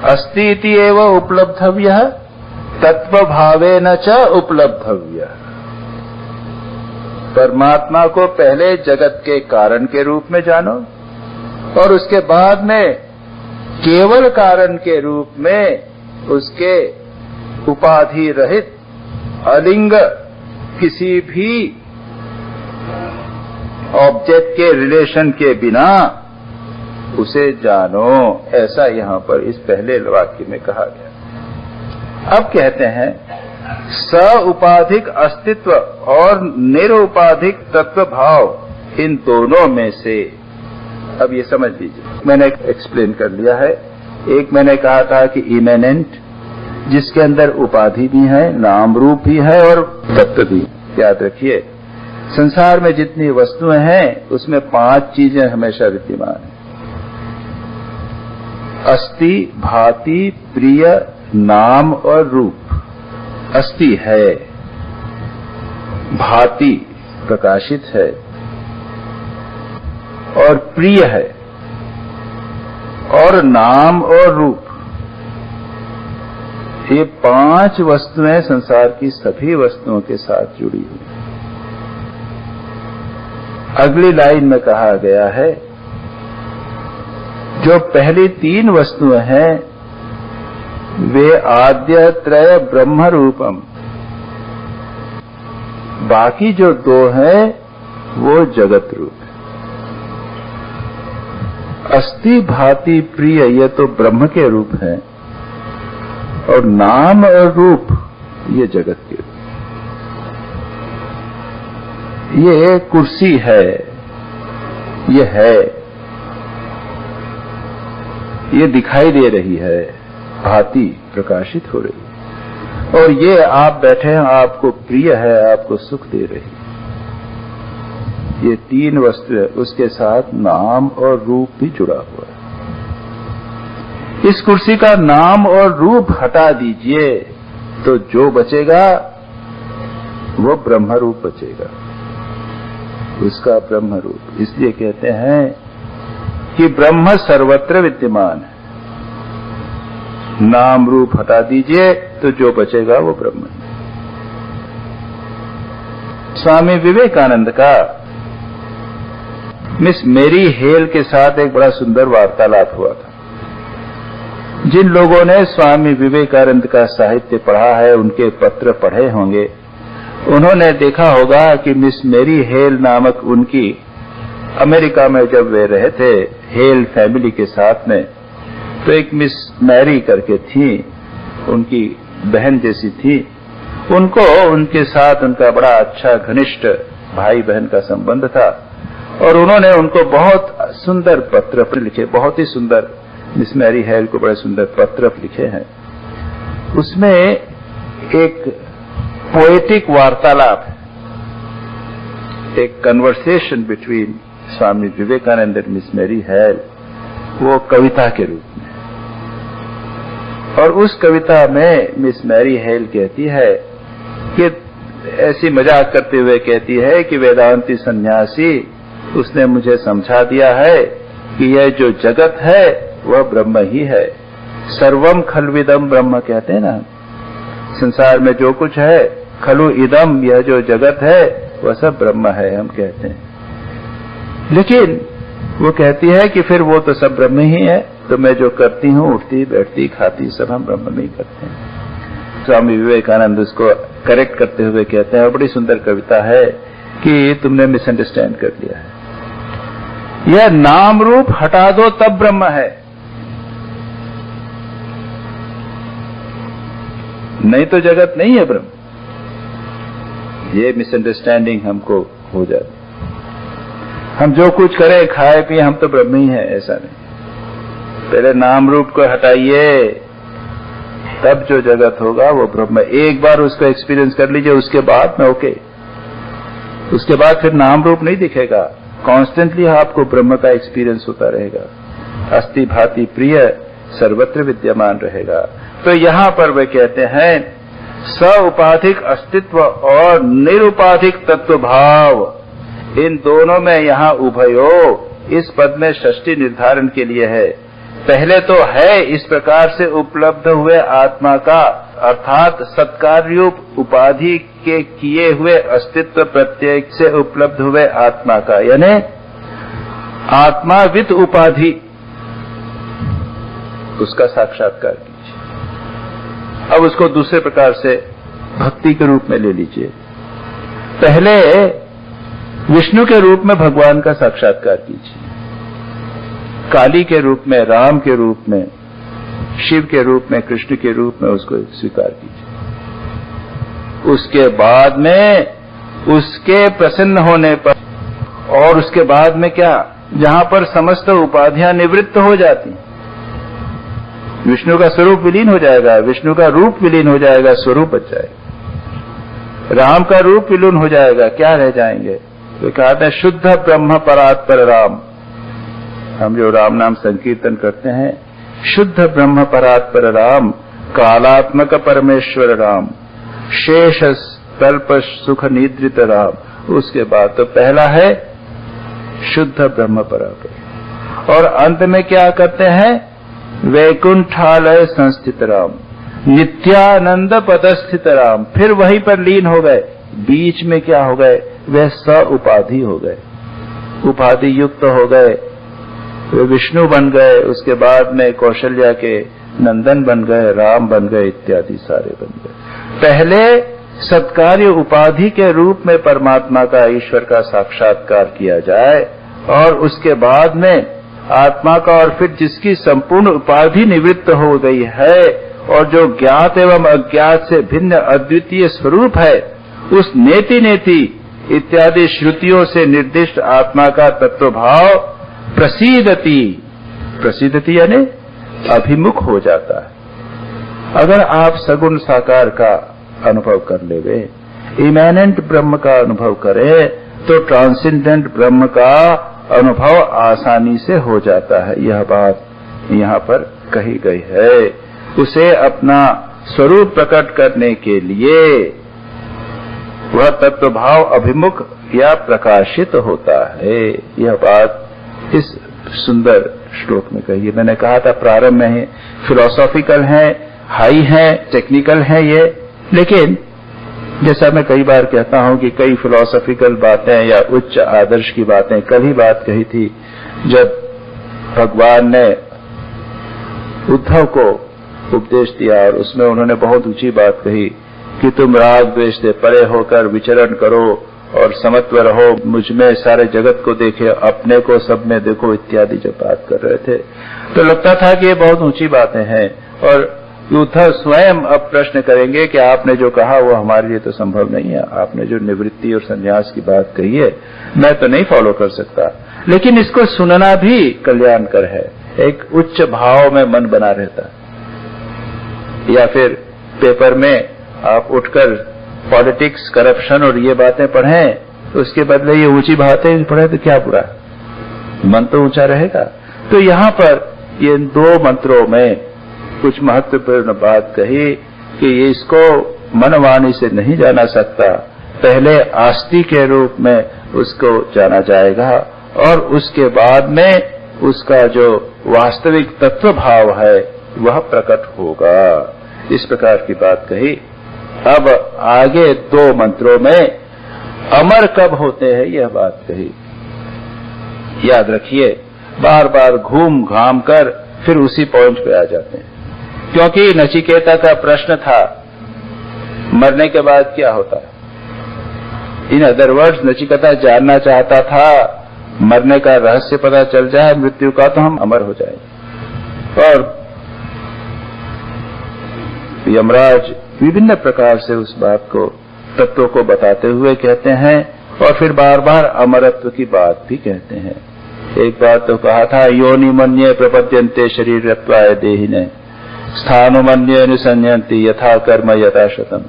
Speaker 2: अस्ति इति एव उपलब्धव्य तत्व भावेन च उपलब्धव्य। परमात्मा को पहले जगत के कारण के रूप में जानो और उसके बाद में केवल कारण के रूप में उसके उपाधि रहित अलिंग किसी भी ऑब्जेक्ट के रिलेशन के बिना उसे जानो, ऐसा यहां पर इस पहले वाक्य में कहा गया। अब कहते हैं स उपाधिक अस्तित्व और निरुपाधिक तत्व भाव, इन दोनों में से, अब ये समझ लीजिए, मैंने एक्सप्लेन कर लिया है। एक मैंने कहा था कि इमेनेंट, जिसके अंदर उपाधि भी है, नाम रूप भी है और तत्व भी। याद रखिए, संसार में जितनी वस्तुएं हैं उसमें 5 चीजें हमेशा विद्यमान हैं। अस्ति, भाति, प्रिय, नाम और रूप। अस्ति है, भाति प्रकाशित है और प्रिय है और नाम और रूप, ये 5 वस्तुएं संसार की सभी वस्तुओं के साथ जुड़ी हुई। अगली लाइन में कहा गया है जो पहली 3 वस्तुएं हैं वे आद्य त्रय ब्रह्म रूपम, बाकी जो 2 हैं वो जगत रूप है। अस्ति भाति प्रिय ये तो ब्रह्म के रूप हैं और नाम और रूप ये जगत के रूप। ये कुर्सी है, ये दिखाई दे रही है, भांति प्रकाशित हो रही है, और ये आप बैठे हैं, आपको प्रिय है, आपको सुख दे रही है। ये 3 वस्तु है, उसके साथ नाम और रूप भी जुड़ा हुआ है। इस कुर्सी का नाम और रूप हटा दीजिए तो जो बचेगा वो ब्रह्म रूप बचेगा, उसका ब्रह्म रूप। इसलिए कहते हैं कि ब्रह्म सर्वत्र विद्यमान है। नाम रूप हटा दीजिए तो जो बचेगा वो ब्रह्म है। स्वामी विवेकानंद का मिस मेरी हेल के साथ एक बड़ा सुंदर वार्तालाप हुआ था। जिन लोगों ने स्वामी विवेकानंद का साहित्य पढ़ा है, उनके पत्र पढ़े होंगे, उन्होंने देखा होगा कि मिस मेरी हेल नामक उनकी अमेरिका में जब वे रहे थे हेल फैमिली के साथ में, तो एक मिस मैरी करके थी, उनकी बहन जैसी थी। उनको उनके साथ उनका बड़ा अच्छा घनिष्ठ भाई बहन का संबंध था और उन्होंने उनको बहुत सुंदर पत्र लिखे, बहुत ही सुंदर। मिस मैरी हेल को बड़े सुंदर पत्र लिखे हैं। उसमें एक पोएटिक वार्तालाप है, एक conversation between Swami Vivekananda and Miss Mary Hale, वो कविता के रूप में। और उस कविता में मिस मैरी हेल कहती है कि ऐसी मजाक करते हुए कहती है कि वेदांती सन्यासी उसने मुझे समझा दिया है कि यह जो जगत है वह ब्रह्म ही है। सर्वम खलविदम ब्रह्म कहते हैं ना, संसार में जो कुछ है, खलु इदम, यह जो जगत है वह सब ब्रह्म है, हम कहते हैं। लेकिन वो कहती है कि फिर वो तो सब ब्रह्म ही है, तो मैं जो करती हूँ, उठती बैठती खाती, सब हम ब्रह्म में ही करते हैं। स्वामी विवेकानंद उसको करेक्ट करते हुए कहते हैं, और बड़ी सुंदर कविता है, कि तुमने मिसअंडरस्टैंड कर लिया है, यह नाम रूप हटा दो तब ब्रह्म है, नहीं तो जगत नहीं है ब्रह्म। ये मिसअंडरस्टैंडिंग हमको हो जाती। हम जो कुछ करें, खाए पिए, हम तो ब्रह्म ही है, ऐसा नहीं। पहले नाम रूप को हटाइए, तब जो जगत होगा वो ब्रह्म। एक बार उसको एक्सपीरियंस कर लीजिए, उसके बाद में ओके, उसके बाद फिर नाम रूप नहीं दिखेगा, कॉन्स्टेंटली आपको ब्रह्म का एक्सपीरियंस होता रहेगा। अस्ति भाति प्रिय सर्वत्र विद्यमान रहेगा। तो यहां पर वे कहते हैं सउपाधिक अस्तित्व और निरुपाधिक तत्व भाव, इन दोनों में यहां उभयो इस पद में षष्ठी निर्धारण के लिए है। पहले तो है इस प्रकार से उपलब्ध हुए आत्मा का, अर्थात सत्कार्यूप उपाधि के किए हुए अस्तित्व प्रत्येक से उपलब्ध हुए आत्मा का, यानी आत्माविद उपाधि, उसका साक्षात्कार कीजिए। अब उसको दूसरे प्रकार से भक्ति के रूप में ले लीजिए। पहले विष्णु के रूप में भगवान का साक्षात्कार कीजिए, काली के रूप में, राम के रूप में, शिव के रूप में, कृष्ण के रूप में उसको स्वीकार कीजिए। उसके बाद में उसके प्रसन्न होने पर, और उसके बाद में क्या, जहां पर समस्त उपाधियां निवृत्त हो जाती, विष्णु का स्वरूप विलीन हो जाएगा, विष्णु का रूप विलीन हो जाएगा, स्वरूप बच जाएगा, राम का रूप विलीन हो जाएगा, क्या रह जाएंगे? तो कहते हैं शुद्ध ब्रह्म परात्पर राम। हम जो राम नाम संकीर्तन करते हैं, शुद्ध ब्रह्म परात्पर राम, कालात्मक परमेश्वर राम, शेष कल्प सुख निद्रित राम। उसके बाद तो पहला है शुद्ध ब्रह्म परात्पर, और अंत में क्या करते हैं, वैकुंठालय संस्थित राम, नित्यानंद पदस्थित राम। फिर वहीं पर लीन हो गए। बीच में क्या हो गए, वे स उपाधि हो गए, उपाधि युक्त हो गए, वे विष्णु बन गए, उसके बाद में कौशल्या के नंदन बन गए, राम बन गए, इत्यादि सारे बन गए। पहले सत्कार्य उपाधि के रूप में परमात्मा का, ईश्वर का साक्षात्कार किया जाए और उसके बाद में आत्मा का, और फिर जिसकी संपूर्ण उपाधि निवृत्त हो गई है और जो ज्ञात एवं अज्ञात से भिन्न अद्वितीय स्वरूप है, उस नेति नेति इत्यादि श्रुतियों से निर्दिष्ट आत्मा का तत्वभाव प्रसीदति, प्रसीदति यानी अभिमुख हो जाता है। अगर आप सगुण साकार का अनुभव कर लेवे, इमैनेंट ब्रह्म का अनुभव करें, तो ट्रांसेंडेंट ब्रह्म का अनुभव आसानी से हो जाता है। यह बात यहाँ पर कही गई है। उसे अपना स्वरूप प्रकट करने के लिए वह तत्वभाव अभिमुख या प्रकाशित होता है। यह बात इस सुंदर श्लोक में कही है। मैंने कहा था प्रारंभ में ही फिलोसॉफिकल है, हाई है, टेक्निकल है ये, लेकिन जैसा मैं कई बार कहता हूं कि कई फिलोसॉफिकल बातें या उच्च आदर्श की बातें, कल ही बात कही थी जब भगवान ने उद्धव को उपदेश दिया और उसमें उन्होंने बहुत ऊंची बात कही कि तुम राग द्वेष से परे होकर विचरण करो और समत्व रहो, मुझ में सारे जगत को देखे, अपने को सब में देखो, इत्यादि जब बात कर रहे थे तो लगता था कि ये बहुत ऊंची बातें हैं। और उद्धव स्वयं अब प्रश्न करेंगे कि आपने जो कहा वो हमारे लिए तो संभव नहीं है, आपने जो निवृत्ति और संन्यास की बात कही है मैं तो नहीं फॉलो कर सकता। लेकिन इसको सुनना भी कल्याणकर है, एक उच्च भाव में मन बना रहता है। या फिर पेपर में आप उठकर पॉलिटिक्स, करप्शन और ये बातें पढ़ें, तो उसके बदले ये ऊंची बातें पढ़ें तो क्या बुरा, मन तो ऊंचा रहेगा। तो यहाँ पर ये दो मंत्रों में कुछ महत्वपूर्ण बात कही कि इसको मनवाणी से नहीं जाना सकता, पहले आस्ति के रूप में उसको जाना जाएगा और उसके बाद में उसका जो वास्तविक तत्व भाव है वह प्रकट होगा। इस प्रकार की बात कही। अब आगे दो मंत्रों में अमर कब होते हैं यह बात कही। याद रखिए, बार बार घूम घाम कर फिर उसी पॉइंट पे आ जाते हैं, क्योंकि नचिकेता का प्रश्न था मरने के बाद क्या होता है। इन अदर वर्ड्स नचिकेता जानना चाहता था मरने का रहस्य पता चल जाए मृत्यु का तो हम अमर हो जाएंगे। और यमराज विभिन्न प्रकार से उस बात को, तत्व को बताते हुए कहते हैं और फिर बार बार अमरत्व की बात भी कहते हैं। एक बात तो कहा था योनि मन्ये प्रपद्यन्ते शरीरत्वाय देहिने स्थानुमन्ये अनुसंयन्ति यथा कर्म यथा शतम।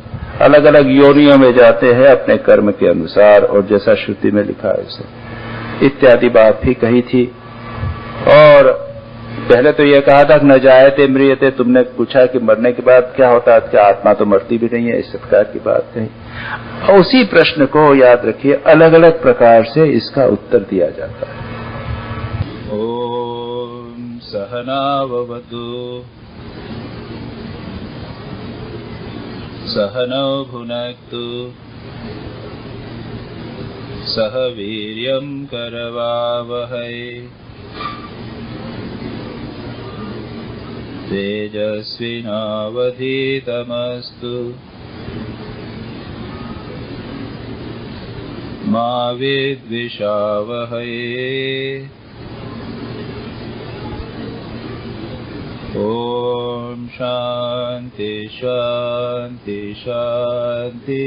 Speaker 2: अलग अलग योनियों में जाते हैं अपने कर्म के अनुसार और जैसा श्रुति में लिखा है उसे, इत्यादि बात भी कही थी। और पहले तो यह कहा था न जायते म्रियते, तुमने पूछा कि मरने के बाद क्या होता है, क्या आत्मा तो मरती भी नहीं है, इस प्रकार की बात कही। और उसी प्रश्न को याद रखिए अलग अलग प्रकार से इसका उत्तर दिया जाता है। ओम सहनाववतु सहनौ भुनक्तु सह वीर्यं करवावहै तेजस्विनावधीतमस्तु मा विद्विषावहै। ओम शांति शांति शांति।